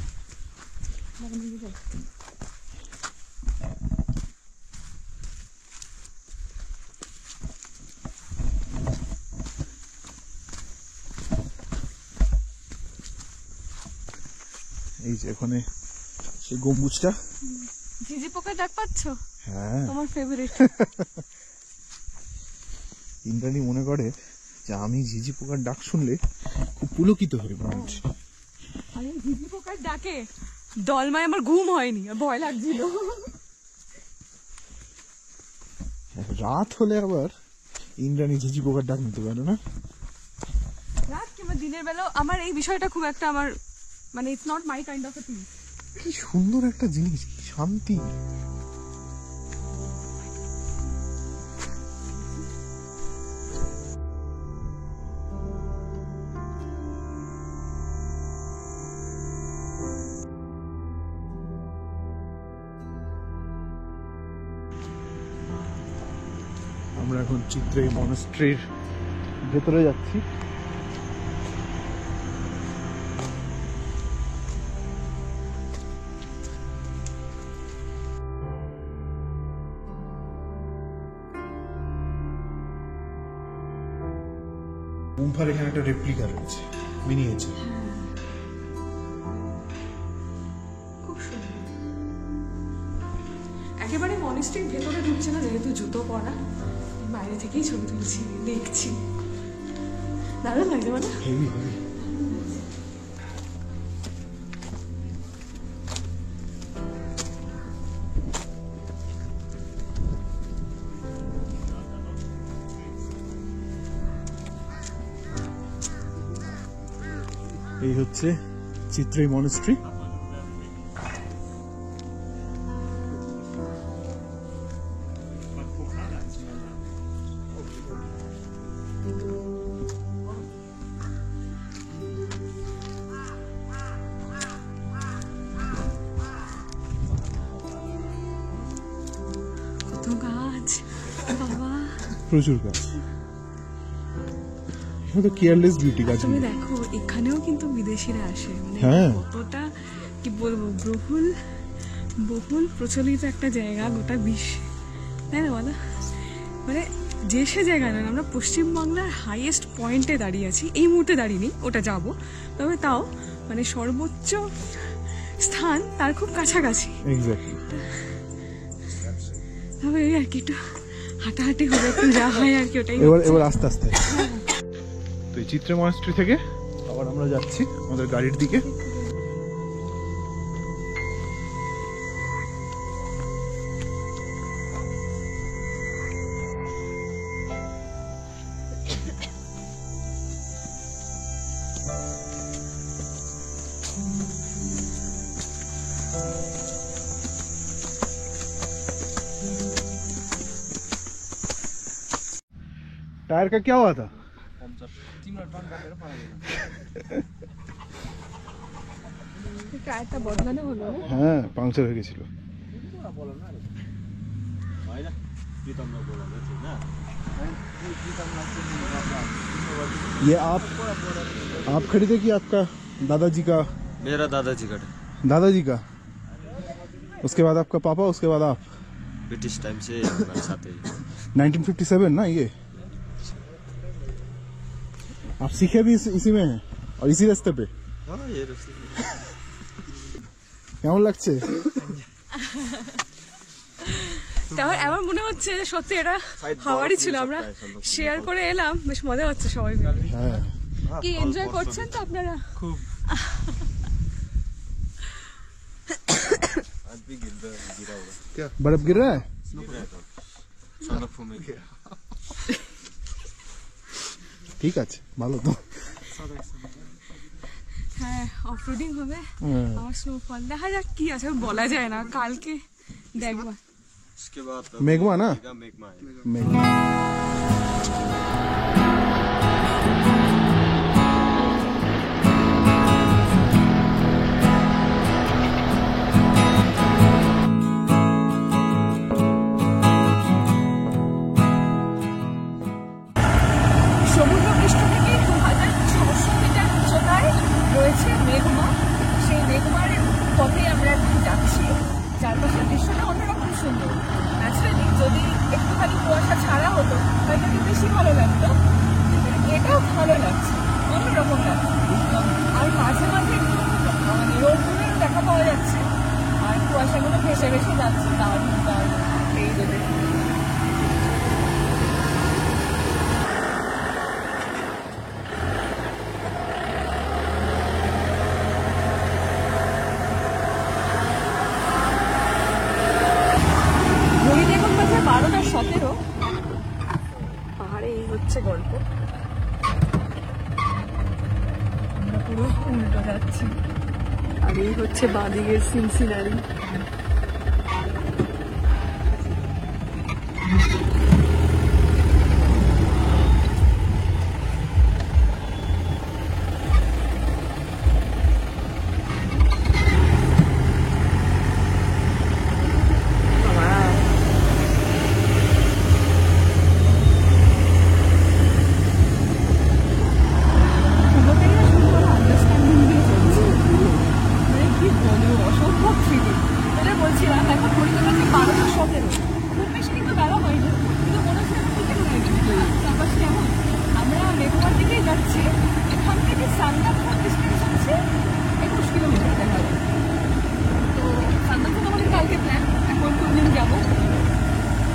এই যে ওখানে সেই গম্বুজটা। ঝিঝি পোকার ডাক পাচ্ছ? হ্যাঁ, আমার ফেভারিট। ইন্দ্রাণী মনে করে যে আমি ঝিঝি পোকার ডাক শুনলে খুব পুলকিত হয়ে মনে হচ্ছে। আরে ঝিঝি পোকার ডাকে দলমায় আমার ঘুম হয়নি, আর ভয় লাগছিল। রাত হলে আবার ইন্দ্রাণী ঝিঝি পোকার ডাক নিতে পারে না। রাত কিংবা দিনের বেলা আমার এই বিষয়টা খুব একটা আমার মানে it's not my kind of a thing. কি সুন্দর একটা জিনিস, কি শান্তি। আমরা এখন চিত্রেই মনস্ট্রির ভেতরে যাচ্ছি। গুম্ফার এখানে একটা রেপ্লিকা রয়েছে, মিনিয়েচার। খুব সুন্দর। একেবারে মনিস্ট্রির ভেতরে ঢুকছে না, যেহেতু জুতো পরা, বাইরে থেকেই ছবি তুলছি, দেখছি। দারুণ লাগছে মানে। Heavy heavy. এই হচ্ছে চিত্রেই মনস্ট্রি। কত গাছ বাবা, প্রচুর গাছ। এখানে তো কেয়ারলেস বিউটি গাছ। তুমি দেখো এখানেও কিন্তু বিদেশিরা আসে, মানে হ্যাঁ। কতটা কি বলবো, বহুল প্রচলিত একটা জায়গা গোটা বিশ্বে, তাই না বলো? মানে যে সে জায়গা নয়, আমরা পশ্চিমবাংলার হাইয়েস্ট পয়েন্টে দাঁড়িয়ে আছি, এই মুহূর্তে দাঁড়িয়ে নেই, ওটা যাব, তবে তাও মানে সর্বোচ্চ স্থান তার খুব কাছাকাছি। এক্স্যাক্টলি। তবে এই আর কি একটু হাঁটাহাঁটি হবে, একটু যা হয় আর কি, ওটাই। এবার আস্তে আস্তে। তো এই চিত্রে মনস্ট্রি থেকে আবার আমরা যাচ্ছি আমাদের গাড়ির দিকে। टायर का क्या हुआ था? টায়ারটা বদলানো হলো না? হ্যাঁ, পাংচার হয়ে গেছিল। ये आप खरीदे कि आपका दादाजी का? मेरा दादाजी का दादाजी का, उसके बाद आपका पापा, उसके बाद आप। ब्रिटिश टाइम से हमारे साथ है। 1957 ना ये? आप सीखे भी इसी में हैं और इसी रास्ते पे? हाँ, ये रास्ते কেমন লাগছে? তাহলে আমার মনে হচ্ছে যে সত্যি এটা হাওয়ারই ছিল, আমরা শেয়ার করে এলাম, বেশ মজা হচ্ছে সবাই মিলে। হ্যাঁ, কি এনজয় করছেন তো আপনারা? खूब आज भी गिरा होगा। क्या बर्फ गिर रहा है? सोनकफू में ঠিক আছে, ভালো তো। হ্যাঁ, অফরোডিং হবে, হ্যাঁ। আমার স্নোফল দেখা যাক কি আছে, বলা যায় না, কালকে দেখবো। उसके बाद मेघमा ना? मेघमा है। মেঘমা। সমুদ্রপৃষ্ঠ থেকে 2600 মিটার উচ্চতায় রয়েছে মেঘমা। সেই মেঘমার পথে আমরা এখন যাচ্ছি। চারপাশের দৃশ্যটা অন্যরকম সুন্দর। ন্যাচারালি যদি একটুখানি কুয়াশা ছাড়া হতো হয়তো একটু বেশি ভালো লাগতো, কিন্তু এটাও ভালো লাগছে, অন্যরকম লাগছে। আর মাঝে মাঝে একটু মানে রোদ্দুরের ভেসে ভেসে যাচ্ছে, দারুণ দারুণ এই রোদে। ঘড়িতে এখন বাজে 12:17। পাহাড়ে এই হচ্ছে গল্প, আমরা পুরো উল্টো যাচ্ছি, আর এই হচ্ছে বাঁদিকের সিনসিনারি।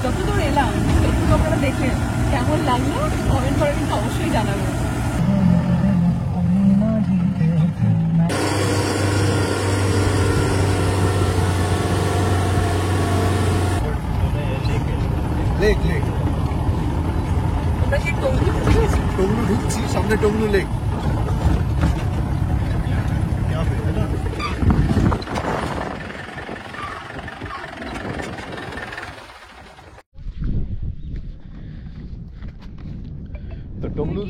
যতদূর এলাম একটু আপনারা দেখে কেমন লাগলো কমেন্ট করে কিন্তু অবশ্যই জানাবেন। লেক লেক আমরা কি টঙ্গী ঢুকেছি? টংলু ঢুকছি, সামনে টংলু লেক। তো টংলু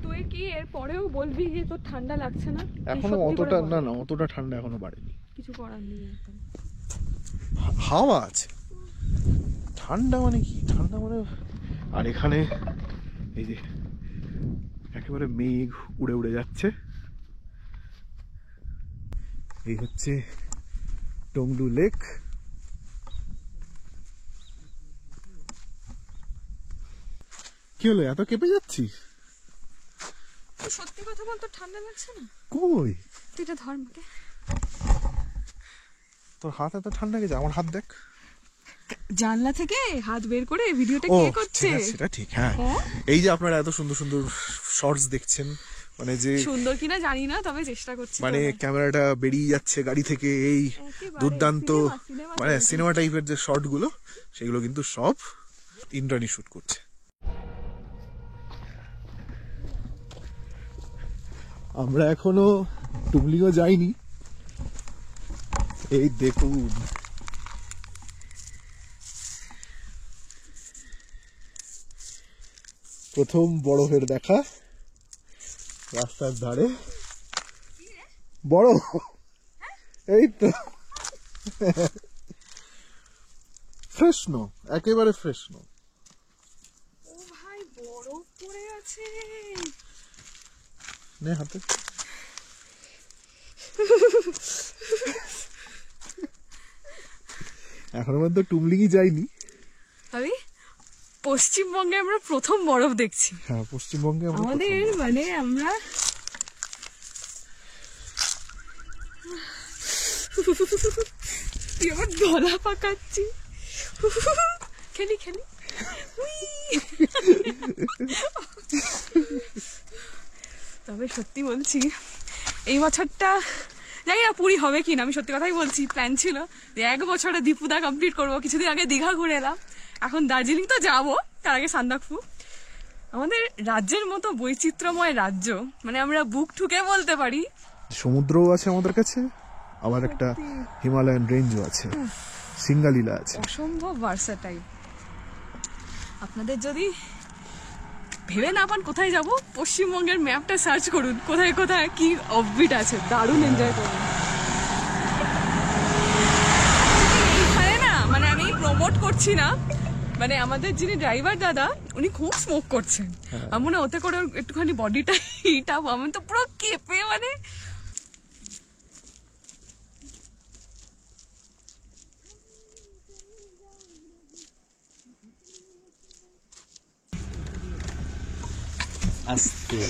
তুই কি এর পরেও বলবি যে তোর ঠান্ডা লাগছে না? এখনো অতটা না অতটা ঠান্ডা এখনো বাড়েনি, কিছু করার নেই একদম। হাওয়া আছে, ঠান্ডা মানে কি, ঠান্ডা মানে। আর এখানে এই যে একেবারে মেঘ উড়ে উড়ে যাচ্ছে। এই হচ্ছে টংলু লেক। কি হলো, এত কেঁপে যাচ্ছিস? সত্যি কথা বলতো ঠান্ডা লাগছে না? কই তুই এটা ধর আমাকে। তোর হাত এত ঠান্ডা গেছে, আমার হাত দেখ। জানলা থেকে হাত বের করে ভিডিওটা ও কে করছে? ঠিক আছে, সেটা ঠিক। হ্যাঁ, হ্যাঁ? এই যে আপনারা এত সুন্দর সুন্দর শর্টস দেখছেন, মানে যে সুন্দর কিনা জানি না, তবে চেষ্টা করছি। মানে ক্যামেরাটা বেরিয়ে যাচ্ছে গাড়ি থেকে, এই একেবারে দুর্দান্ত সিনেমা মানে type। সিনেমা টাইপের যে শর্ট গুলো, সেগুলো কিন্তু সব ইন্দ্রাণী শুট করছে। আমরা এখনো টুবলিও যাইনি, এই দেখুন প্রথম বরফের দেখা রাস্তার ধারে। বরফ, এই তো ফ্রেশ নো, একেবারে ফ্রেশ নো। ও ভাই বরফ পড়ে আছে। নে হাতে। এখনো পর্যন্ত টুবলিংই যাইনি। আমি পশ্চিমবঙ্গে আমরা প্রথম বরফ দেখছি। হ্যাঁ, পশ্চিমবঙ্গে আমরা আমাদের প্রথম। মানে আমরা তুই আমার গলা পাকাচ্ছি। খেলি খেলি। উই। তবে সত্যি বলছি এই বছরটা জানি না পুরী হবে কিনা, আমি সত্যি কথাই বলছি। প্ল্যান ছিল যে 1 বছরে দীপুদা কমপ্লিট করবো। কিছুদিন আগে দীঘা ঘুরে এলাম, এখন দার্জিলিং তো যাবো, তার আগে সান্দাকফু। আমাদের রাজ্যের মতো বৈচিত্র্যময় রাজ্য, মানে আমরা বুক ঠুকে বলতে পারি। সমুদ্রও আছে আমাদের কাছে, আবার একটা হিমালয়ান রেঞ্জও আছে, সিঙ্গালীলা আছে। অসম্ভব ভার্সাটাইল। আপনাদের যদি ভেবে না পান কোথায় যাব, পশ্চিমবঙ্গের ম্যাপটা সার্চ করুন, কোথায় কোথায় কি অফবিট আছে, দারুণ এনজয় করুন। এইখানে না মানে আমি প্রমোট করছি না, মানে আমাদের যিনি ড্রাইভার দাদা উনি খুব স্মোক করছেন। আমার মনে হয় ওতে করে ওর একটুখানি বডিটা হিট আপ, আমি তো পুরো কেঁপে মানে। আস্তে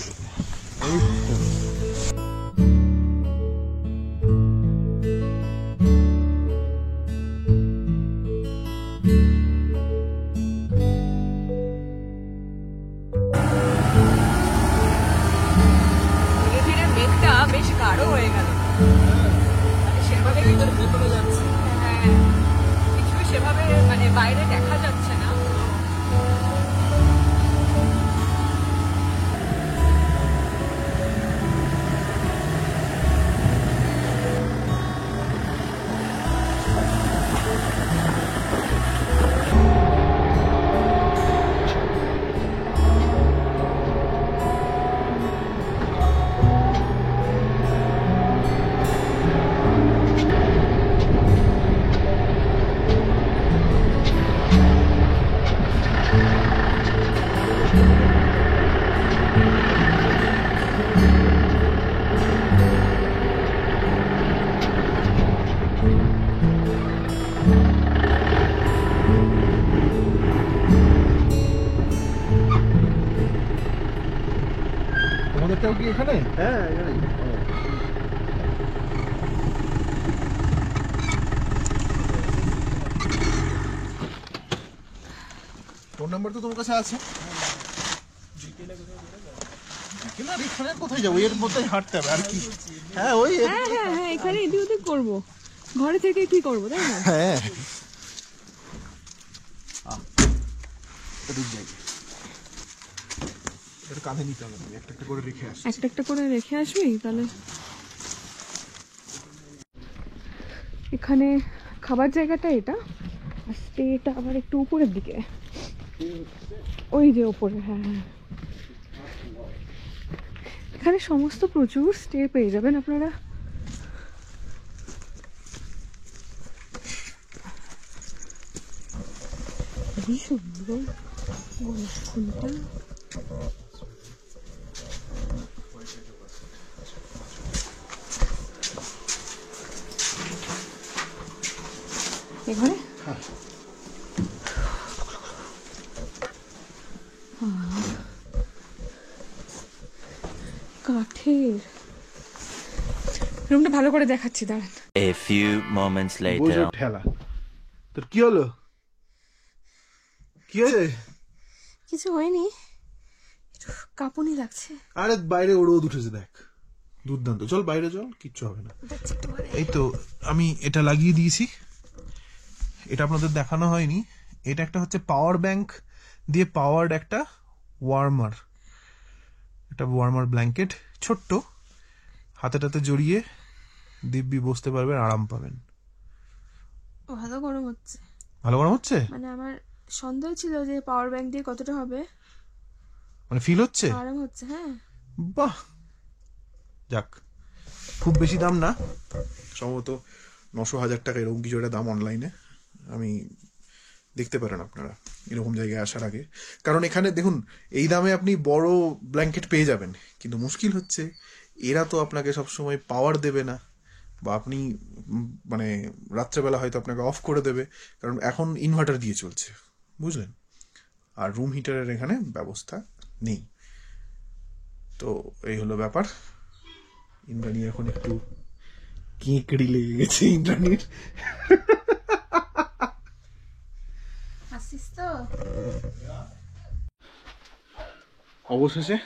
আমাদেরটাও কি এখানে? হ্যাঁ এখানে ফোন নাম্বার তো তোমার কাছে আছে? বিকেল আর এখানে কোথায় যাবো? এর মধ্যেই হাঁটতে হবে আর কি। হ্যাঁ ওই হ্যাঁ হ্যাঁ হ্যাঁ, এখানে এদিক ওদিক করবো, ঘরে থেকে কি করবো, তাই না? হ্যাঁ এদিক যাই, এটা কাঁধে নিতে হবে, একটা একটা করে রেখে আসি। একটা একটা করে রেখে আসবি তাহলে। এখানে খাবার জায়গাটা এটা, আর স্টেটা আবার একটু উপরের দিকে, ওই যে উপরে। হ্যাঁ হ্যাঁ, এখানে সমস্ত প্রচুর স্টে পেয়ে যাবেন আপনারা। খুবই সুন্দর গণেশ ফুলটা। এখানে কাঠের রুমটা ভালো করে দেখাচ্ছি, দাঁড়ান। A few moments later. বোঝো ঠেলা, তোর কি হলো? কি হয়েছে? কিছু হয়নি, একটু কাঁপুনি লাগছে। আরে বাইরে রোদ উঠেছে দেখ, দুর্দান্ত। চল বাইরে চল, কিচ্ছু হবে না। এই তো আমি এটা লাগিয়ে দিয়েছি, এটা আপনাদের দেখানো হয়নি। এটা একটা হচ্ছে পাওয়ার ব্যাংক দিয়ে পাওয়ার্ড একটা ওয়ার্মার, একটা ওয়ার্মার ব্ল্যাঙ্কেট, ছোট্ট, হাতে টাতে জড়িয়ে দিব্যি বসতে পারবেন, আরাম পাবেন। ভালো গরম হচ্ছে, ভালো গরম হচ্ছে, মানে আমার সন্দেহ ছিল যে পাওয়ার ব্যাংক দিয়ে কতটা হবে, মানে ফিল হচ্ছে, আরাম হচ্ছে। হ্যাঁ বাহ, যাক, খুব বেশি দাম না, সম্ভবত 900,000 টাকা এরকম কিছু একটা দাম অনলাইনে। আমি দেখতে পারেন আপনারা এরকম জায়গায় আসার আগে, কারণ এখানে দেখুন এই দামে আপনি বড় ব্ল্যাঙ্কেট পেয়ে যাবেন, কিন্তু মুশকিল হচ্ছে এরা তো আপনাকে সবসময় পাওয়ার দেবে না, বা আপনি মানে রাত্রেবেলা হয়তো আপনাকে অফ করে দেবে, কারণ এখন ইনভার্টার দিয়ে চলছে, বুঝলেন, আর রুম হিটারের এখানে ব্যবস্থা নেই। তো এই হলো ব্যাপার। ইন্দ্রাণী এখন একটু কেঁকড়ি লেগে গেছে ইন্দ্রাণীর। আসিস তো? অবশেষে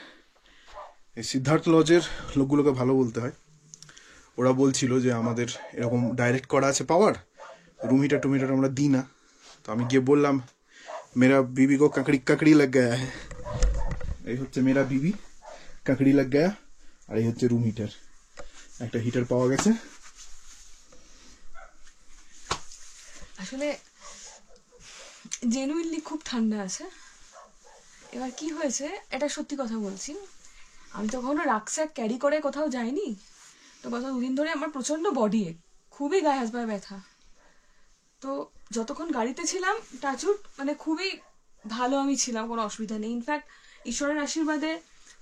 এই সিদ্ধার্থ লজের লোকগুলোকে ভালো বলতে হয়, ওরা বলছিল যে আমাদের এরকম ডাইরেক্ট করা আছে পাওয়ার, রুম হিটার টুম হিটার আমরা দিই না। তো আমি গিয়ে বললাম মেরা বিবি কো কাকড়ি কাকড়ি লাগ গায়া হ্যাঁ, এই হচ্ছে মেরা বিবি, কাকড়ি লাগ গায়া, আর এই হচ্ছে রুম হিটার, একটা হিটার পাওয়া গেছে। আসলে জেনুইনলি খুব ঠান্ডা আছে। এবার কি হয়েছে, এটা সত্যি কথা বলছি, আমি তো কখনো রাক্সাক ক্যারি করে কোথাও যাইনি, তো গত 2 দিন ধরে আমার প্রচন্ড বডি এক, খুবই গায়ে হাত পায়ে ব্যথা। তো যতক্ষণ গাড়িতে ছিলাম টাচুট মানে খুবই ভালো আমি ছিলাম, কোনো অসুবিধা নেই। ইনফ্যাক্ট ঈশ্বরের আশীর্বাদে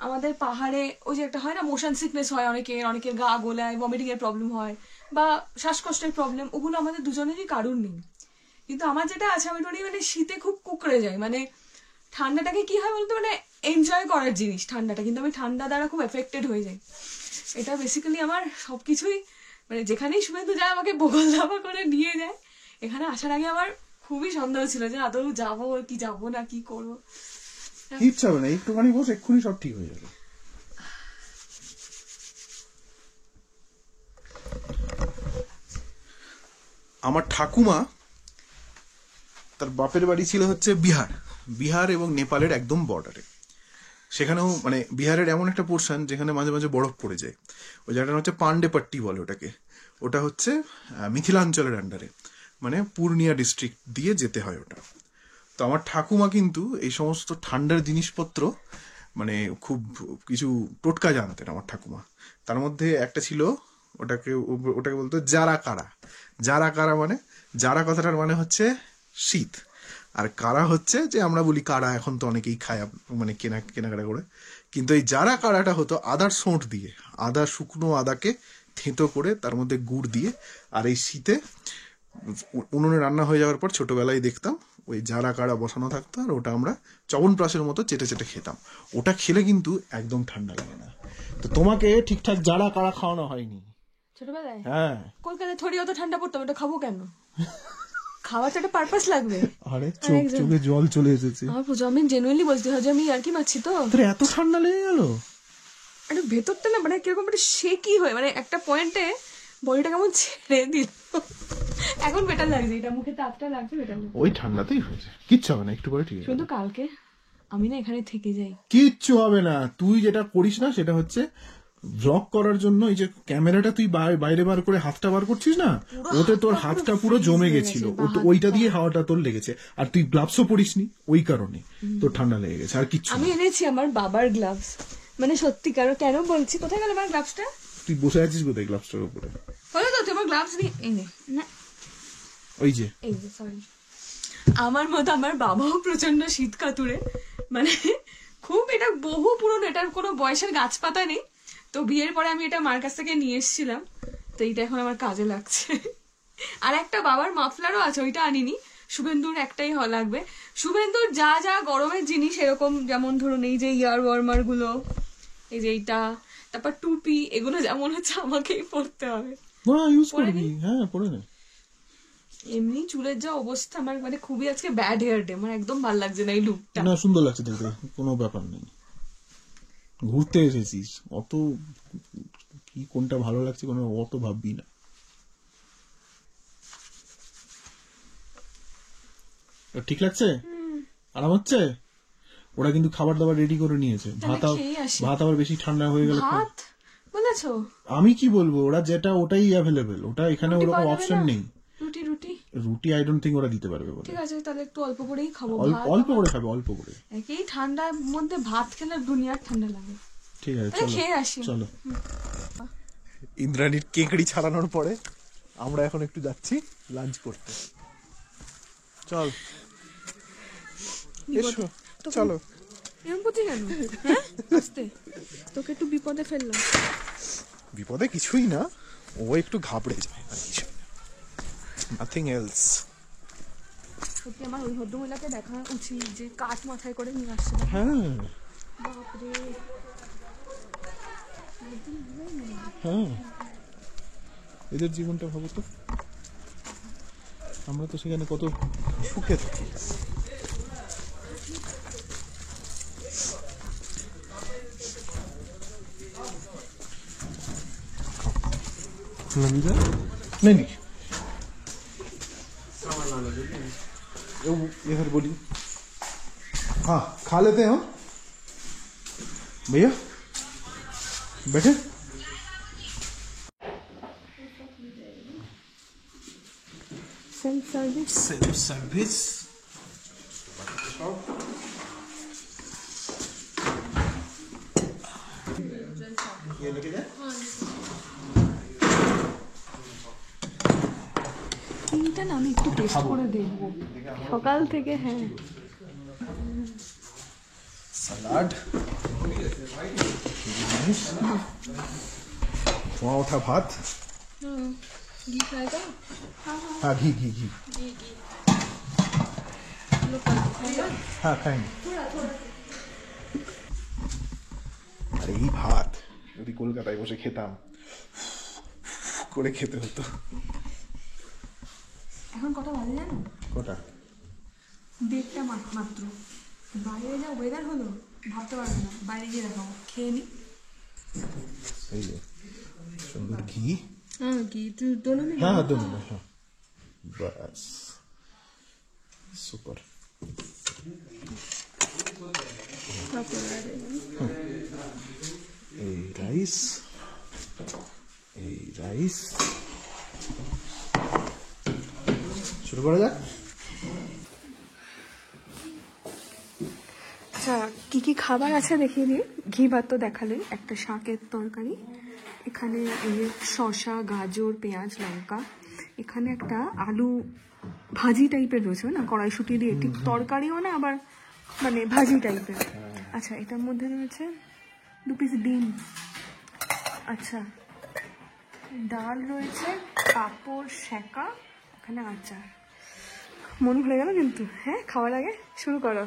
আমাদের পাহাড়ে ওই যে একটা হয় না মোশন সিকনেস হয় অনেকের গা গোলায়, ভমিটিং এর প্রবলেম হয় বা শ্বাসকষ্টের প্রবলেম, ওগুলো আমাদের দুজনেরই কারণ নেই। কিন্তু আমার যেটা আছে, আমি মানে শীতে খুব কুকড়ে যাই, মানে ঠান্ডাটাকে কি হয় বলতো, মানে এনজয় করার জিনিস ঠান্ডাটা, কিন্তু আমি ঠান্ডা দ্বারা খুব এফেক্টেড হয়ে যাই। এটা বেসিক্যালি আমার সবকিছুই, মানে যেখানেই শুভেন্দু যায় আমাকে বগল ধাপা করে নিয়ে যায়। এখানে আসার আগে আমার খুবই সন্দেহ ছিল যে আদৌ যাবো কি যাবো না, কি করবো। কিচ্ছু হবে না, একটুখানি বস, এক্ষুনি সব ঠিক হয়ে যাবে। আমার ঠাকুমা, তার বাপের বাড়ি ছিল হচ্ছে বিহার এবং নেপালের একদম বর্ডারে। সেখানেও মানে বিহারের এমন একটা পোর্শন যেখানে মাঝে মাঝে বরফ পড়ে যায়, ওই জায়গাটা হচ্ছে পান্ডেপট্টি বলে ওটাকে, ওটা হচ্ছে মিথিলাঞ্চলের আন্ডারে, মানে পূর্ণিয়া ডিস্ট্রিক্ট দিয়ে যেতে হয় ওটা। তো আমার ঠাকুমা কিন্তু এই সমস্ত ঠান্ডার জিনিসপত্র মানে খুব কিছু টোটকা জানতেন আমার ঠাকুমা। তার মধ্যে একটা ছিল, ওটাকে বলতো জারা কারা, মানে জারা কথাটার মানে হচ্ছে শীত, আর কারা হচ্ছে যে আমরা বলি কারা, এখন তো অনেকেই খায় মানে কেনাকাটা করে, কিন্তু এই জারা কারাটা হতো আদার সোঁট দিয়ে, শুকনো আদাকে থেঁতো করে তার মধ্যে গুড় দিয়ে, আর এই শীতে উনুনে রান্না হয়ে যাওয়ার পর ছোটবেলায় দেখতাম ওই জারা কাড়া বসানো থাকতো, আর ওটা আমরা চবনপ্রাশের মতো চেটে চেটে খেতাম। ওটা খেলে কিন্তু একদম ঠান্ডা লাগে না। তো তোমাকে ঠিকঠাক জারা কাড়া খাওয়ানো হয়নি ছোটবেলায়? হ্যাঁ। কলকাতায় থোড়ি অত ঠান্ডা পড়তো, ওটা খাবো কেন? খাওয়ার তো একটা পারপাস লাগবে। আরে চোখে জল চলে এসেছে আমার পুজো, আমি জেনুইনলি বলছি, হয়তো আমি আর কি মারছি তো। তোর এত ঠান্ডা লেগে গেল? একটা ভেতরটা না মানে কিরকম একটা শেকি হয়ে, মানে একটা পয়েন্টে বডিটা কেমন ছেড়ে দিল। এখন বেটার লাগছে, এটা মুখে তাপটা লাগছে, বেটার লাগছে। ওই ঠান্ডাতেই হয়েছে, কিচ্ছু হবে না, একটু পরে ঠিক আছে। শুধু কালকে আমি না এখানে থেকে যাই। কিচ্ছু হবে না, তুই যেটা করিস না সেটা হচ্ছে ব্লগ করার জন্য এই যে ক্যামেরাটা তুই বাইরে বার করে হাতটা বার করছিস না, ওতে তোর হাতটা পুরো জমে গেছিল, ওইটা দিয়ে হাওয়াটা তোর লেগেছে। আর তুই গ্লাভসও পরিসনি, ওই কারণে তোর ঠান্ডা লেগে গেছে, আর কিচ্ছু। আমি এনেছি আমার বাবার গ্লাভস, মানে সত্যিকার। কেন বলছি, কোথায় গেল আমার গ্লাভসটা? তুই বসে আছিস কোথায় গ্লাভসটার উপরে? বলো তো, তোমার গ্লাভস নিয়ে এনে না, ওই যে এই যে সরি। আমার মতো আমার বাবাও প্রচন্ড শীত কাতুরে, মানে খুব, এটা বহু পুরনো, এটার কোনো বয়সের গাছপাতা নেই। তো বিয়ের পরে আমি এটা মার কাছ থেকে নিয়ে এসেছিলাম, তো এইটা এখন আমার কাজে লাগছে। আর একটা বাবার মাফলারও আছে, ওইটা আনিনি। শুভেন্দুর একটাই লাগবে। শুভেন্দুর যা যা গরমের জিনিস এরকম, যেমন ধরুন এই যে ইয়ার ওয়ার্মার গুলো, এই যে এইটা, তারপর টুপি, এগুলো যেমন হচ্ছে আমাকেই পরতে হবে। না ইউজ করবি, হ্যাঁ পরে নে। এমনি চুলের যা অবস্থা আমার, মানে খুবই আজকে ব্যাড হেয়ার ডে, আমার একদম ভালো লাগছে না এই লুকটা। না সুন্দর লাগছে দেখতে, কোনো ব্যাপার নেই। ঘুরতে এসেছিস, অত কি কোনটা ভালো লাগছে কোনো অত ভাববি না। ঠিক লাগছে? আরাম হচ্ছে? ওরা কিন্তু খাবার দাবার রেডি করে নিয়েছে। ভাত আবার বেশি ঠান্ডা হয়ে গেলে ভাত বলেছো? আমি কি বলবো, ওরা যেটা ওটাই অ্যাভেলেবেল, ওটা এখানে ওরকম অপশন নেই। রুটি আই ডোন্ট থিঙ্ক ওরা দিতে পারবে বলে। ঠিক আছে, তাহলে একটু অল্প করেই খাবো। অল্প করে খাবে, অল্প করে। একই ঠান্ডার মধ্যে ভাত খেলে দুনিয়ার ঠান্ডা লাগে। ঠিক আছে চলো খেয়ে আসি। চলো। ইন্দ্রাণীর কেকড়ি ছাড়ানোর পরে আমরা এখন একটু যাচ্ছি লাঞ্চ করতে। চল এসো, চলো। এরকম করছি কেন? আস্তে, তোকে একটু বিপদে ফেললাম। বিপদে কিছুই না, ও একটু ঘাবড়ে যায়, আর কিছু নাথিং এলস। সত্যি আমার ওই ভদ্রমহিলাকে দেখা উচিত, যে কাঠ মাথায় করে নিয়ে আসছে। হ্যাঁ বাপরে, হ্যাঁ, এদের জীবনটা ভাবো তো, আমরা তো সেখানে কত সুখে থাকি। नहीं नहीं इधर बोलिए। हाँ खा लेते हैं हम भैया, बैठे। सेल्फ सर्विस ये लेके जाए। এইটা না আমি একটু টেস্ট করে দেখবো সকাল থেকে। হ্যাঁ, सलाड, वहाँ उठा भात। ঘি খাएगा? हाँ घी घी घी हाँ खाएंगे। আরে এই ভাত যদি কলকাতায় বসে খেতাম, করে খেতে হতো। এখন কটা বাজে জানো? কটা? 1:30 মাত্র। বাইরে যা ওয়েদার হলো ভাবতে পারবে না। বাইরে গিয়ে দেখাবো, খেয়ে নি। এই যে সুন্দর ঘি। হ্যাঁ, ঘি दोनों में। हाँ दोनों में, हाँ बस सुपर। এই রাইস, এই রাইস শুরু করা যাক। আচ্ছা, কি কি খাবার আছে দেখিয়ে দিই। ঘি ভাত তো দেখালেন, একটা শাকের তরকারি, এখানে এই যে শসা, গাজর, পেঁয়াজ, লঙ্কা, এখানে একটা আলু ভাজি টাইপের রয়েছে না, কড়াইশুঁটি দিয়ে, ঠিক তরকারিও না আবার মানে ভাজি টাইপের। আচ্ছা, এটার মধ্যে রয়েছে 2 পিস ডিম। আচ্ছা, ডাল রয়েছে, পাঁপড়, সেকা, এখানে আচার। মন ভরে গেল কিন্তু। হ্যাঁ, খাওয়ার আগে শুরু করো।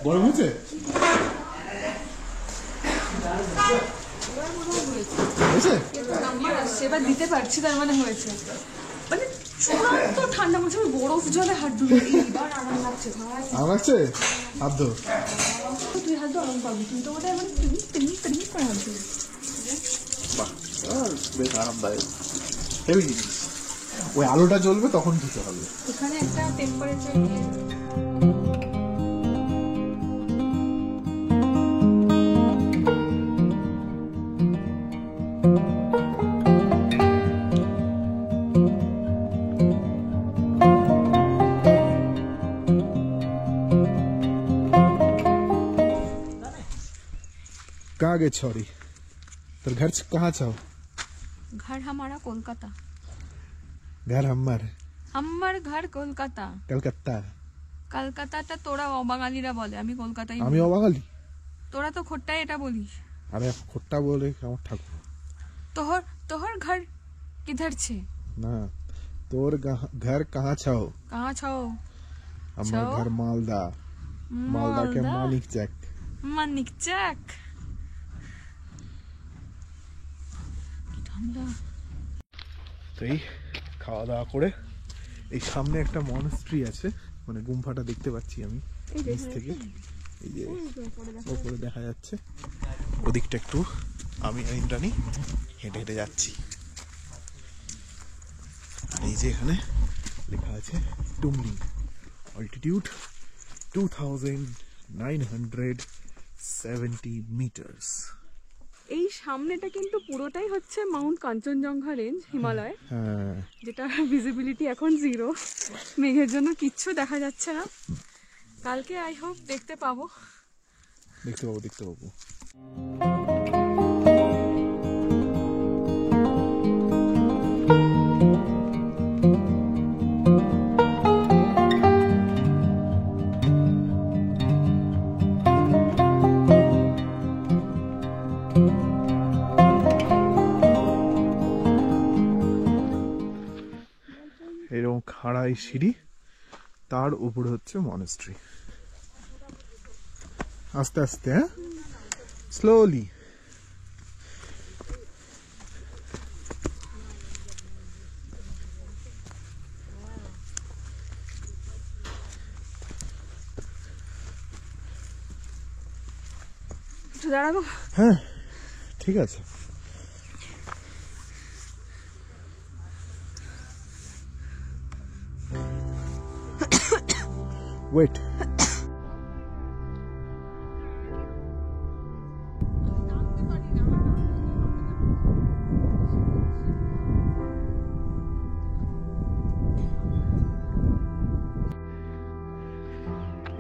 গরম হয়েছে? হয়েছে? নাম্বার আসছে, এবার দিতে পারছি, তার মানে হয়েছে। মানে চূড়ান্ত ঠান্ডা, মনে হচ্ছে বরফ জলে হাত ধুলো। এইবার আরাম লাগছে ভাই। আরাম লাগছে? হাত ধো। তুই হাত ধো, আরাম পাবি। তুই তো ওটা মানে তুমি করে হাত ধুলো। বাহ, বেশ আরামদায়ক। হেভি জিনিস। ওই আলোটা জ্বলবে তখন ধুতে হবে। এখানে একটা টেম্পারেচার নিয়ে कहाँ गए छोरी? तो घर कहाँ छो? घर हमारा कोलकाता। घर हमार আমার ঘর কলকাতা। कलकत्ता। কলকাতাটা তোরা অবাঙালিরা বলে, আমি কলকাতায় আমি অবাঙালি? তোরা তো খোট্টায় এটা বলিস। আরে খোট্টা বলে আমার ঠাকুর। তোহর তোহর ঘর কিধর ছে? না, তোর घर कहाँ छो? कहाँ छो? আমার छो? घर मालदा। मालदा के मानिक चक। মানিক চাক। কি ঠান্ডা। তো এই খাওয়া দাওয়া করে এই সামনে একটা মনস্ট্রি আছে, মানে গুম্ফাটা দেখতে পাচ্ছি আমি নিচ থেকে। এই যে ওপরে দেখা যাচ্ছে, ওদিকটা একটু আমি আর ইন্দ্রাণী হেঁটে হেঁটে যাচ্ছি। আর এই যে এখানে লেখা আছে টুমলিং, অল্টিটিউড 2970 মিটার্স। এই সামনেটা কিন্তু পুরোটাই হচ্ছে মাউন্ট কাঞ্চনজঙ্ঘা রেঞ্জ, হিমালয়, হ্যাঁ, যেটা ভিজিবিলিটি এখন 0। মেঘের জন্য কিচ্ছু দেখা যাচ্ছে না। কালকে আই হোপ দেখতে পাবো। দেখতে পাবো দেখতে পাবো। এরকম খাড়া এই সিঁড়ি, তার উপরে হচ্ছে মনেস্ট্রি। আস্তে আস্তে, হ্যাঁ, স্লোলি। দাঁড়াবো? হ্যাঁ, ঠিক আছে। ওয়েট।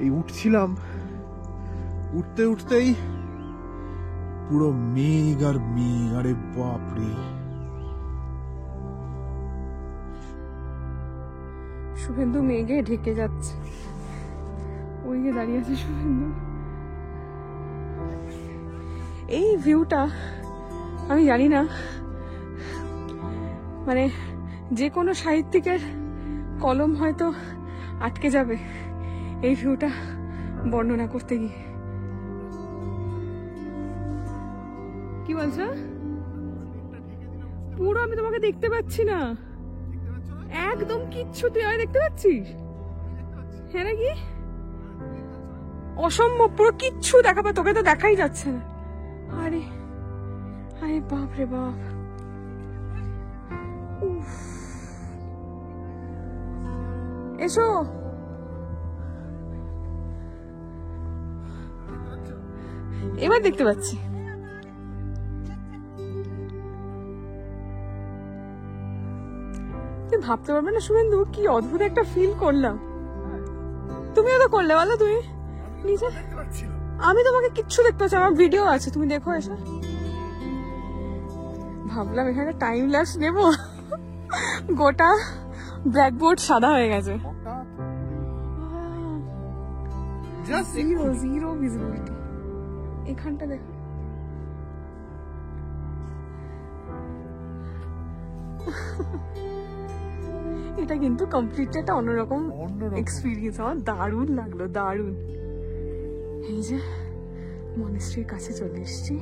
এই উঠছিলাম, উঠতে উঠতেই পুরো মেঘ আর মেঘ। আরে বাপরে, শুভেন্দু মেঘে ঢেকে যাচ্ছে। ওই যে দাঁড়িয়ে আছে শুভেন্দু। এই ভিউটা আমি জানি না, মানে যে কোনো সাহিত্যিকের কলম হয়তো আটকে যাবে এই ভিউটা বর্ণনা করতে গিয়ে। কি বলছো? পুরো আমি তোমাকে দেখতে পাচ্ছি না, একদম কিচ্ছু। তুই আমি দেখতে পাচ্ছিস? হ্যাঁ নাকি? অসম্ভব, পুরো কিচ্ছু দেখা পা, তোকে তো দেখাই যাচ্ছে না। আরে আরে বাপ রে বাপ। উফ। এসো, এবার দেখতে পাচ্ছি। তুই ভাবতে পারবে না শুভেন্দু, কি অদ্ভুত একটা ফিল করলাম। তুমিও তো করলে, বলো? তুমি নিচে আমি তোমাকে কিচ্ছু দেখতে পাচ্ছি, আমার ভিডিও আছে, তুমি দেখো এসে। ভাবলাম এখানে টাইম ল্যাপস নেবো, গোটা ব্ল্যাকবোর্ড সাদা হয়ে গেছে, জিরো ভিজিবিলিটি। এখানটা দেখো, এটা কিন্তু কমপ্লিট একটা অন্যরকম এক্সপিরিয়েন্স। আমার দারুণ লাগলো, দারুণ। এই যে মনেস্ট্রির কাছে চলে এসেছি,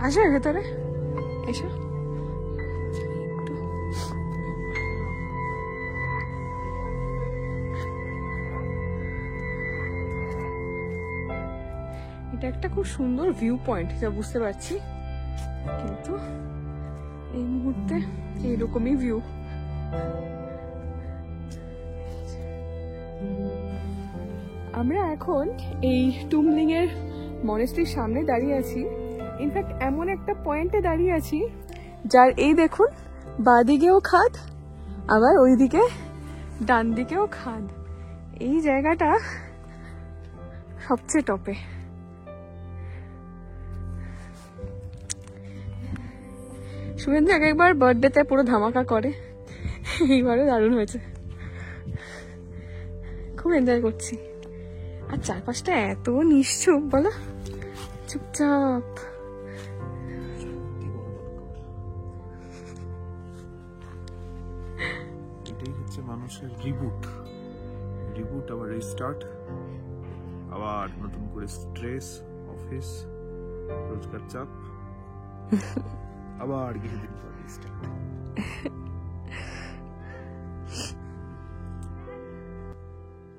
আসো ভেতরে এসো। এটা একটা খুব সুন্দর ভিউ পয়েন্ট, যা বুঝতে পারছি, কিন্তু এই মুহূর্তে এইরকমই ভিউ। আমরা এখন এই টুমলিং এর মনেস্ট্রির সামনে দাঁড়িয়ে আছি। ইনফ্যাক্ট এমন একটা পয়েন্টে দাঁড়িয়ে আছি যার এই দেখুন বাঁদিকেও খাদ, আবার ওইদিকে ডান দিকেও খাদ। এই জায়গাটা সবচেয়ে টপে। শুভেন্দু এক একবার বার্থডেতে পুরো ধামাকা করে, এইবারও দারুণ হয়েছে, খুব এনজয় করছি। আর চারপাশটা এত নিশ্চুপ, বলো, চুপচাপ। এটাই হচ্ছে মানুষের রিবুট, আবার রিস্টার্ট, আবার নতুন করে স্ট্রেস, অফিস, রোজগার চাপ, আবার কিছুদিন পর রিস্টার্ট।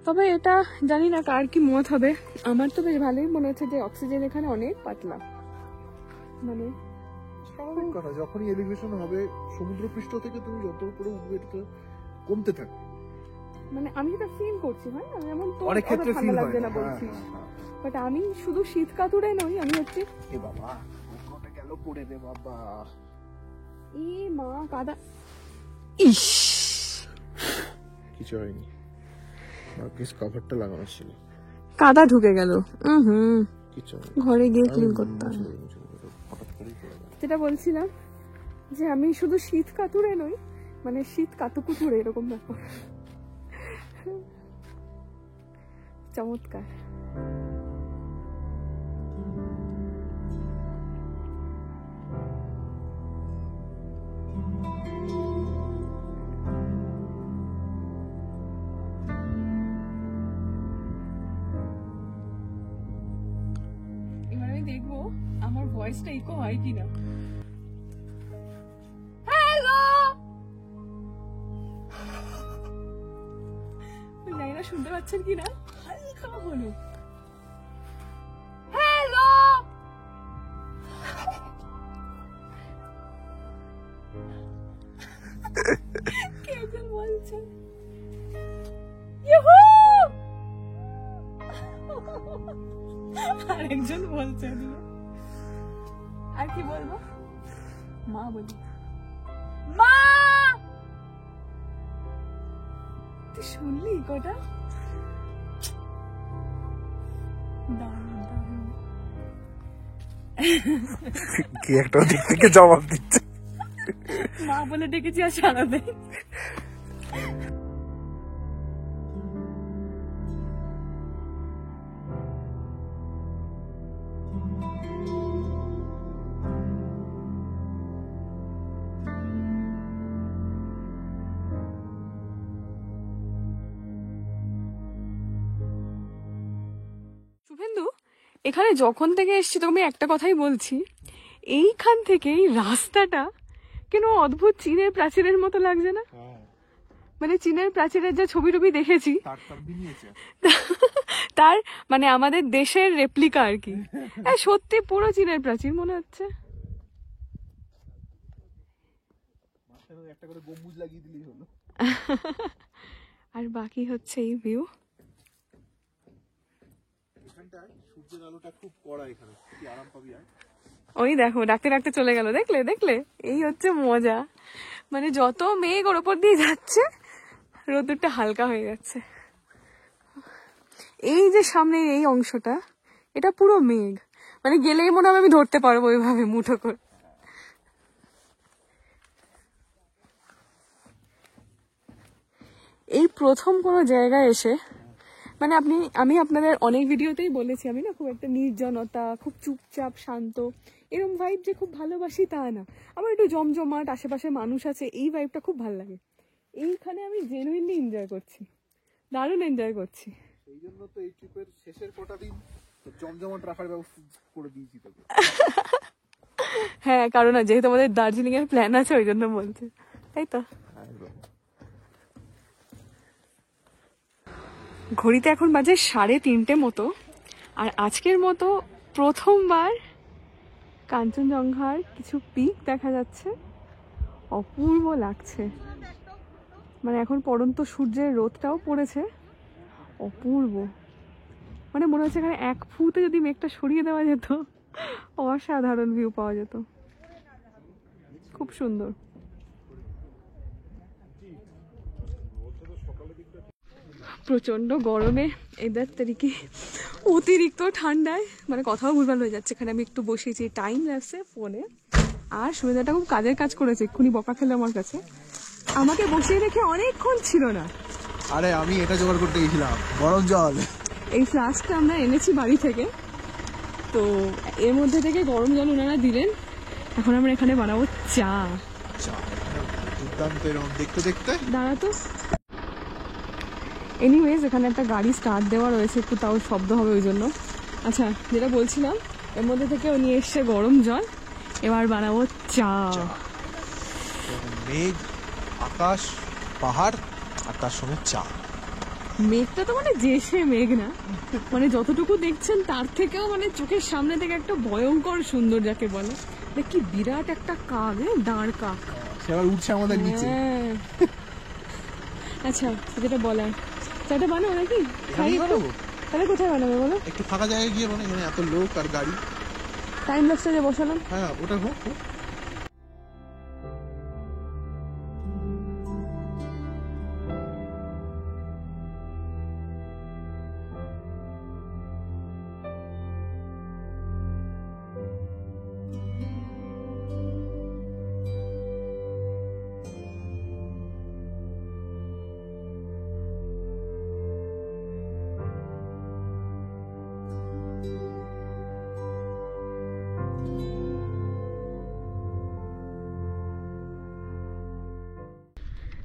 তবে এটা জানি না কার কি মত হবে, আমার তো বেশ ভালোই মনে হচ্ছে যে অক্সিজেন এখানে অনেক পাতলা। মানে স্বাভাবিক কথা, যখনই এলিভেশন হবে সমুদ্রপৃষ্ঠ থেকে তুমি যত উপরে উঠবে এটা কমতে থাকে। মানে আমি যেটা ফিল করছি, হয় না, যেমন তো অনেক ক্ষেত্রে ঠান্ডা ফিল লাগছে হয় না না, বলছি, বাট আমি শুধু শীত কাতুরে নই, আমি হচ্ছে এ বাবা কোনটা গেল পড়ে রে বাবা, এ মা কাদা, ইস কিছু হয়নি, বাকিস কভারটা লাগানো ছিল, কাদা ঢুকে গেল। কিছু হয়নি, ঘরে গিয়ে ক্লিন করতে হবে। হঠাৎ করেই পড়ে গেল। যেটা বলছিলাম যে আমি শুধু শীত কাতুরে নই, মানে শীত কাতুকুতুরে, এরকম ব্যাপার। চমৎকার। এবার আমি দেখবো আমার ভয়েসটা ইকো হয় কিনা। হ্যালো, জানি না শুনতে পাচ্ছেন কিনা, হালকা হলো। হ্যালো, কে একজন বলছে ইহু, আরেকজন বলছে, আর কি বলবো, মা বলি, মা। তুই শুনলি কটা, কি একটা দিক থেকে জবাব দিচ্ছে, মা বলে ডেকেছি আর সারা দেয়। শুভেন্দু, এখানে যখন থেকে এসছি তোকে আমি একটা কথাই বলছি, এইখান থেকে এই রাস্তাটা কেন অদ্ভুত চীনের প্রাচীরের মতো লাগছে না? মানে চীনের প্রাচীরের যা ছবি টবি দেখেছি তার মানে আমাদের দেশের রেপ্লিকা আর কি, সত্যি পুরো চীনের প্রাচীর মনে হচ্ছে। একটা করে গম্বুজ লাগিয়ে দিলেই হলো। আর বাকি হচ্ছে এই ভিউ। এখানটায় সূর্যের আলোটা খুব কড়া, এখানে কি আরাম পাবি। আর ওই দেখো ডাকতে ডাকতে চলে গেল, দেখলে দেখলে, এই হচ্ছে মজা। মানে যত মেঘ ওর উপর দিয়ে যাচ্ছে রোদ্দুরটা হালকা হয়ে যাচ্ছে। এই যে সামনের এই অংশটা এটা পুরো মেঘ, মানে গেলেই মনে হবে আমি ধরতে পারবো ওইভাবে মুঠো করে। এই প্রথম কোনো জায়গায় এসে, মানে আমি আপনাদের অনেক ভিডিওতেই বলেছি আমি না খুব একটা নির্জনতা, খুব চুপচাপ শান্ত এরকম ভাইব যে খুব ভালোবাসি তা না, আমার একটু জমজমাট আশেপাশে মানুষ আছে এই ভাইবটা খুব ভালো লাগে। এইখানে আমি জেনুইনলি এনজয় করছি, দারুণ এনজয় করছি। এই জন্য তো এই ট্রিপের শেষের কটা দিন জমজমাট রাখার ব্যবস্থা করে দিয়েছি তোকে। হ্যাঁ, কারণ যেহেতু আমাদের দার্জিলিং এর প্ল্যান আছে ওই জন্য বলছি, তাই তো। ঘড়িতে এখন বাজে 3:30 মতো, আর আজকের মতো প্রথমবার কাঞ্চনজঙ্ঘার কিছু পিক দেখা যাচ্ছে, অপূর্ব লাগছে। মানে এখন পড়ন্ত সূর্যের রোদটাও পড়েছে, অপূর্ব। মানে মনে হচ্ছে এখানে এক ফুতে যদি মেঘটা সরিয়ে দেওয়া যেত অসাধারণ ভিউ পাওয়া যেত, খুব সুন্দর। প্রচন্ড গরমে এদের তারিখে অতিরিক্ত ঠান্ডায় মানে কথাও ভুলভাল হয়ে যাচ্ছে। এখানে আমি একটু বসেছি টাইম ল্যাপসে ফোনে, আর সুবিধাটা খুব কাজের কাজ করেছে, এক্ষুনি বকা খেলে আমার কাছে, আমাকে বসিয়ে রেখে অনেকক্ষণ ছিল না। আরে আমি এটা জোগাড় করতে গেছিলাম, গরম জল। এই ফ্লাস্কটা আমরা এনেছি বাড়ি থেকে, তো এর মধ্যে থেকে গরম জল ওনারা দিলেন। এখন আমরা এখানে বানাবো চা। দুর্দান্ত এরকম দেখতে দেখতে। দাঁড়া তো। এনিওয়েজ এখানে একটা গাড়ি স্টার্ট দেওয়া রয়েছে, একটু তাও শব্দ হবে ওই জন্য। আচ্ছা, যেটা বলছিলাম, এর মধ্যে থেকে ও নিয়ে এসছে গরম জল, এবার বানাবো চা। মেঘ, আকাশ, পাহাড় আর তার সঙ্গে চা। মেঘটা তো মানে যে সে মেঘ না, মানে যতটুকু দেখছেন তার থেকেও মানে চোখের সামনে থেকে একটা ভয়ঙ্কর সুন্দর যাকে বলে। কি বিরাট একটা কাক, দাঁড় কাক, সে আবার উঠছে আমাদের নিচে। হ্যাঁ। আচ্ছা, যেটা বলার, চাটা বানাও নাকি? খাই একটু। তাহলে কোথায় বানাবে বলো? একটু ফাঁকা জায়গায় গিয়ে মানে এখানে এত লোক আর গাড়ি। টাইম ল্যাপসে যে বসালাম। হ্যাঁ, ওটা হোক।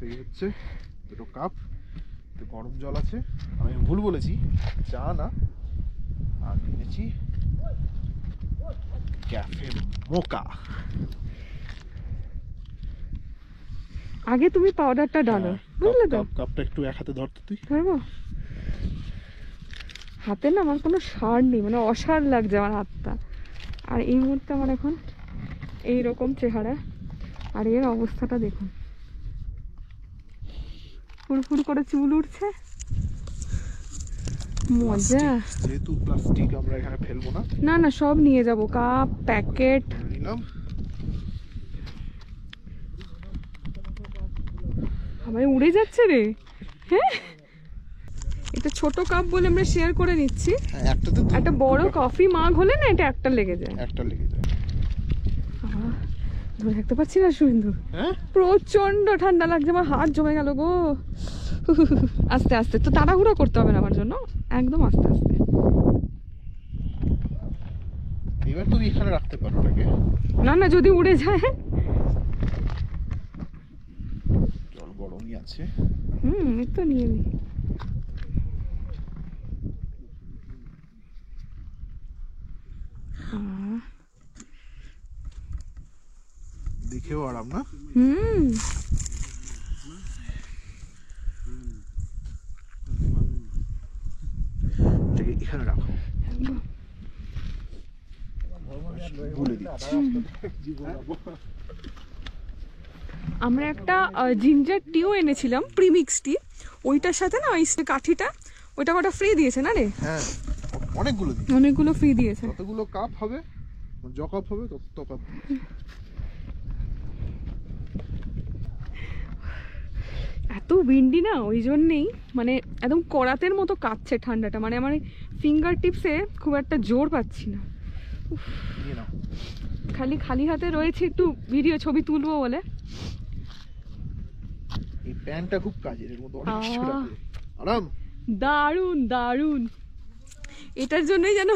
এই হচ্ছে দুটো কাপ, গরম জল আছে। আমি ভুল বলেছি, চা না, আর নিয়েছি ক্যাফে মোকা। আগে তুমি পাউডারটা ডালো, বুঝলে তো? কাপটা একটু এক হাতে ধরতো তুই। ধরবো? হাতে না আমার কোনো সার নেই, মানে অসার লাগছে আমার হাতটা। আর এই মুহূর্তে আমার এখন এইরকম চেহারা, আর এর অবস্থাটা দেখুন, ফুরফুর করে চুল উঠছে, মজা। যেহেতু প্লাস্টিক আমরা এখানে ফেলবো না, না না সব নিয়ে যাব, কাপ, প্যাকেট নিলাম। আমার উড়ে যাচ্ছে রে। হ্যাঁ, এটা ছোট কাপ বলে আমরা শেয়ার করে নিচ্ছি। একটাতে একটা বড় কফি মাগ হলে না এটা একটা লেগে যায়। একটা লেগে যায়। ধরে রাখতে পারছি না শুভেন্দু, হ্যাঁ, প্রচন্ড ঠান্ডা লাগছে, আমার হাত জমে গেল গো। আস্তে আস্তে, তো তাড়াহুড়ো করতে হবে না আমার জন্য, একদম আস্তে আস্তে। এবার তুমি এখানে রাখতে পারো নাকি? না না, যদি উড়ে যায়। জল গরমই আছে। তো নিয়ে নি। দেখেও আরাম না? এখানে রাখো, বলে দিচ্ছি। আমরা একটা জিঞ্জার টিও এনেছিলাম, প্রিমিক্স টি, ওইটার সাথে না ওই কাঠিটা, ওইটা কটা ফ্রি দিয়েছে না রে? হ্যাঁ, অনেকগুলো দিই, অনেকগুলো ফ্রি দিয়েছে। কতগুলো কাপ হবে, য কাপ হবে তত কাপ। এত উইন্ডি না, ওই জন্যেই মানে একদম করাতের মতো কাঁপছে ঠান্ডাটা, মানে আমার ফিঙ্গার টিপসে খুব একটা জোর পাচ্ছি না। খালি হাতে রয়েছে, একটু ভিডিও ছবি তুলবো বলে। এই প্যান্টটা খুব কাজের, এর মধ্যে অনেক কিছু রাখে। আরাম, দারুণ দারুণ, এটার জন্যই যেন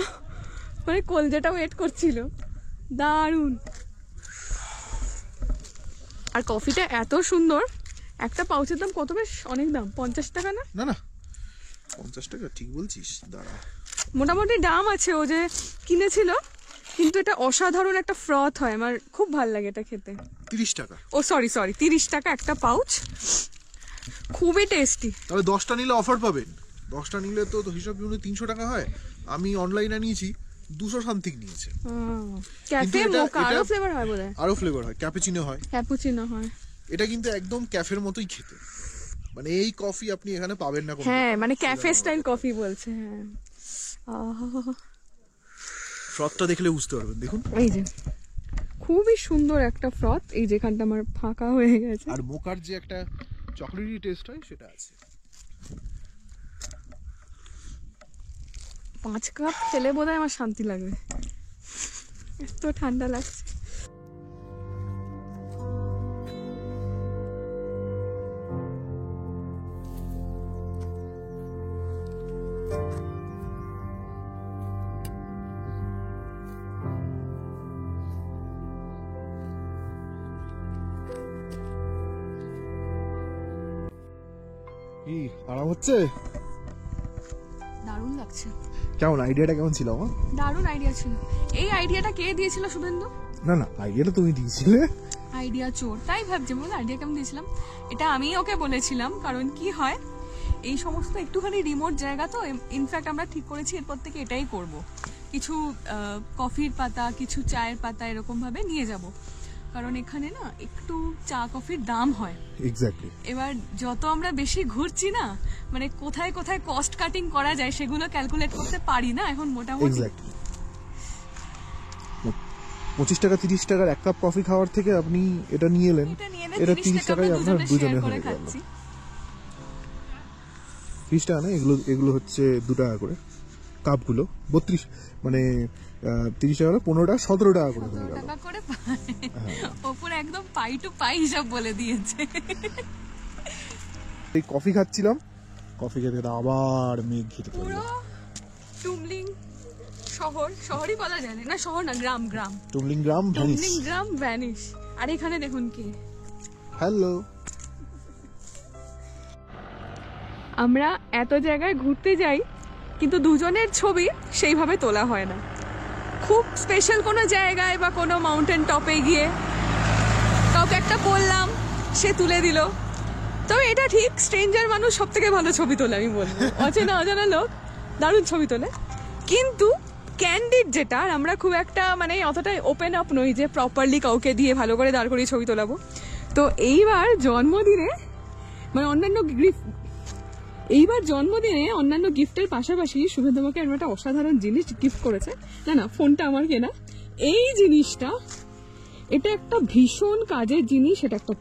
মানে কলজাটা ওয়েট করছিল। দারুণ। আর কফিটা এত সুন্দর। একটা পাউচের দাম কত? বেশ অনেক দাম, 50 টাকা না? না 50 টাকা ঠিক বলছিস? দাঁড়া, মোটামুটি দাম আছে, ও যে কিনেছিল। কিন্তু এটা অসাধারণ একটা ফ্রথ হয়, আমার খুব ভালো লাগে এটা খেতে। 30 টাকা। ও সরি 30 টাকা একটা পাউচ, খুবই টেস্টি। তবে 10টা নিলে অফার পাবেন। 10টা নিলে তো হিসাব অনুযায়ী 300 টাকা হয়। আমি অনলাইনে নিয়েছি, 200 সামথিং নিয়েছে। ক্যাফে এটা- মোকা আরো এটা- ফ্লেভার হয় বোধহয়, আরো ফ্লেভার হয়, ক্যাপুচিনো হয়। ক্যাপুচিনো হয়। এটা কিন্তু একদম ক্যাফের মতোই খেতে, মানে এই কফি আপনি এখানে পাবেন না কোনো। হ্যাঁ মানে ক্যাফে স্টাইল কফি বলছে। হ্যাঁ, আহা, ফ্রথটা দেখলে বুঝতে পারবেন। দেখুন, এই যে খুবই সুন্দর একটা ফ্রথ। এই যেখানটা আমার ফাঁকা হয়ে গেছে। আর মোকার যে একটা চকলেটি টেস্ট হয় সেটা আছে। 5 কাপ খেলে বোধহয় আমার শান্তি লাগবে, এত ঠান্ডা লাগছে। কি আরাম হচ্ছে? দারুণ লাগছে। কেমন আইডিয়াটা কেমন ছিল আমার? দারুণ আইডিয়া ছিল। এই আইডিয়াটা কে দিয়েছিল শুভেন্দু? না আইডিয়াটা তুমি দিয়েছিলে। আইডিয়া চোর, তাই ভাবছি বল আইডিয়া কেমন দিয়েছিলাম। এটা আমি ওকে বলেছিলাম, কারণ কি হয় এই সমস্ত একটুখানি রিমোট জায়গা তো। ইনফ্যাক্ট আমরা ঠিক করেছি এরপর থেকে এটাই করব, কিছু কফির পাতা, কিছু চায়ের পাতা এরকম ভাবে নিয়ে যাব, কারণ এখানে না একটু চা কফির দাম হয়। এক্স্যাক্টলি। এবার যত আমরা বেশি ঘুরছি না, মানে কোথায় কোথায় কস্ট কাটিং করা যায় সেগুলো ক্যালকুলেট করতে পারি না এখন মোটামুটি। এক্স্যাক্টলি। 25 টাকা 30 টাকার এক কাপ কফি খাওয়ার থেকে আপনি এটা নিয়ে এলেন, এটা 30 টাকায় আপনার দুজনে হয়ে গেল। 30 টাকা না, এগুলো হচ্ছে 2 টাকা করে কাপগুলো। 32 মানে 30 টাকা না, 15 টাকা 17 টাকা করে হয়ে গেল। টাকা করে ওপরে একদম পাই টু পাই হিসাব বলে দিয়েছে। এই কফি খাচ্ছিলাম, কফি খেতে খেতে আবার মেঘ ঘিরে পড়ল। পুরো টুমলিং শহরই বলা যায় না, শহর না, গ্রাম। টুমলিং গ্রাম টুমলিং গ্রাম ভ্যানিশ। আর এখানে দেখুন কি, হ্যালো। আমরা এত জায়গায় ঘুরতে যাই কিন্তু দুজনের ছবি সেইভাবে তোলা হয় না। খুব স্পেশাল কোনো জায়গায় বা কোনো মাউন্টেন টপে গিয়ে কাউকে একটা বললাম, সে তুলে দিল। তবে এটা ঠিক, স্ট্রেঞ্জার মানুষ সব থেকে ভালো ছবি তোলে, আমি বলবো। অজানা লোক দারুণ ছবি তোলে, কিন্তু ক্যান্ডিড যেটা, আর আমরা খুব একটা মানে অতটাই ওপেন আপ নই যে প্রপারলি কাউকে দিয়ে ভালো করে দাঁড় করিয়ে ছবি তোলাবো। তো এইবার জন্মদিনে অন্যান্য গিফটের পাশাপাশি শুভেন্দুকে আমার একটা অসাধারণ জিনিস গিফট করেছে। না ফোনটা আমার কেনা। এই জিনিসটা, এটা একটা ভীষণ কাজের জিনিস। এটা একটা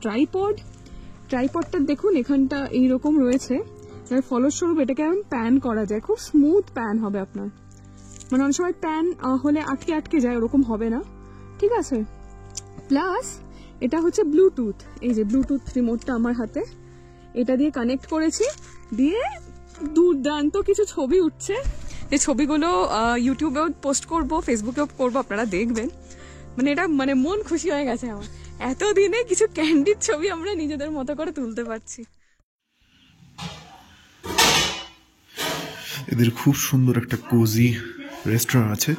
ট্রাইপডটা দেখুন এখানটা এইরকম রয়েছে, ফলস্বরূপ এটাকে এখন প্যান করা যায়, খুব স্মুথ প্যান হবে আপনার। মানে অনেক সময় প্যান হলে আটকে যায়, ওরকম হবে না, ঠিক আছে। প্লাস এটা হচ্ছে ব্লুটুথ, এই যে ব্লুটুথ রিমোটটা আমার হাতে, এটা দিয়ে কানেক্ট করেছি, দিয়ে দুর্দান্ত কিছু ছবি উঠছে। যে ছবিগুলো ইউটিউবেও পোস্ট করব, ফেসবুকেও করবো, আপনারা দেখবেন। মানে এটা মানে মন খুশি হয়ে গেছে আমার, এতদিনে কিছু ক্যান্ডিড ছবি আমরা নিজেদের মতো করে তুলতে পারছি। এদের খুব সুন্দর একটা কোজি রেস্টুরেন্ট আছে,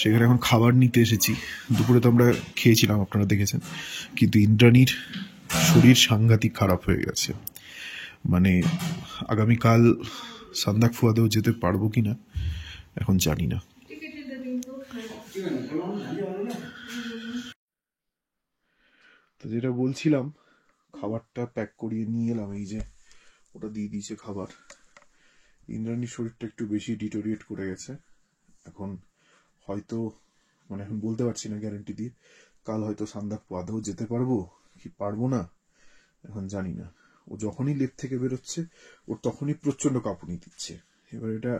সেখানে এখন খাবার নিতে এসেছি। দুপুরে তো আমরা খেয়েছিলাম, আপনারা দেখেছেন, কিন্তু ইন্দ্রাণীর শরীর সাংঘাতিক খারাপ হয়ে গেছে। মানে আগামীকাল সান্দাক ফুয়াদেও যেতে পারবো কিনা এখন জানি না। তো যেটা বলছিলাম, খাবারটা প্যাক করিয়ে নিয়ে এলাম, এই যে ওটা দিয়ে দিয়েছে খাবার। ইন্দ্রাণীর শরীরটা একটু বেশি ডিটোরিয়েট করে গেছে এখন, হয়তো মানে এখন বলতে পারছি না গ্যারান্টি দিয়ে, কাল হয়তো সান্দাক ফুয়াদেও যেতে পারবো কি পারবো না এখন জানি না। ও যখনই লেপ থেকে বেরোচ্ছে ওর তখনই প্রচন্ড কাঁপুনি দিচ্ছে। এবার এটা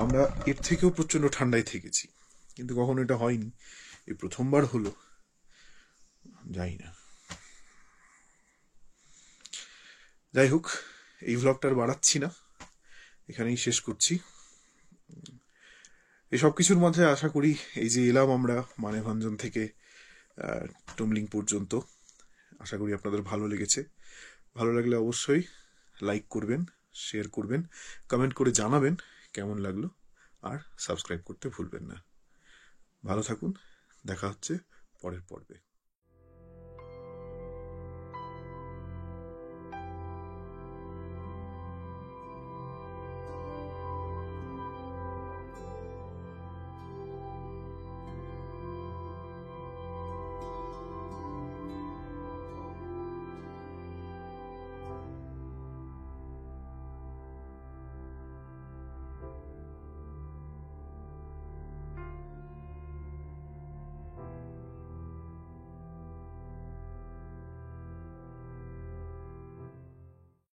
আমরা এর থেকেও প্রচন্ড ঠান্ডায় থেকেছি, কিন্তু কখনো এটা হয়নি, এই প্রথমবার হলো। যাই না, যাই হোক, এই ভ্লগটা আর বাড়াচ্ছি না, এখানেই শেষ করছি। এই সব কিছুর মধ্যে আশা করি এই যে এলাম আমরা মানেভঞ্জন থেকে টুমলিং পর্যন্ত, আশা করি আপনাদের ভালো লেগেছে। ভালো লাগলে অবশ্যই লাইক করবেন, শেয়ার করবেন, কমেন্ট করে জানাবেন কেমন লাগলো, আর সাবস্ক্রাইব করতে ভুলবেন না। ভালো থাকুন, দেখা হচ্ছে পরের পর্বে।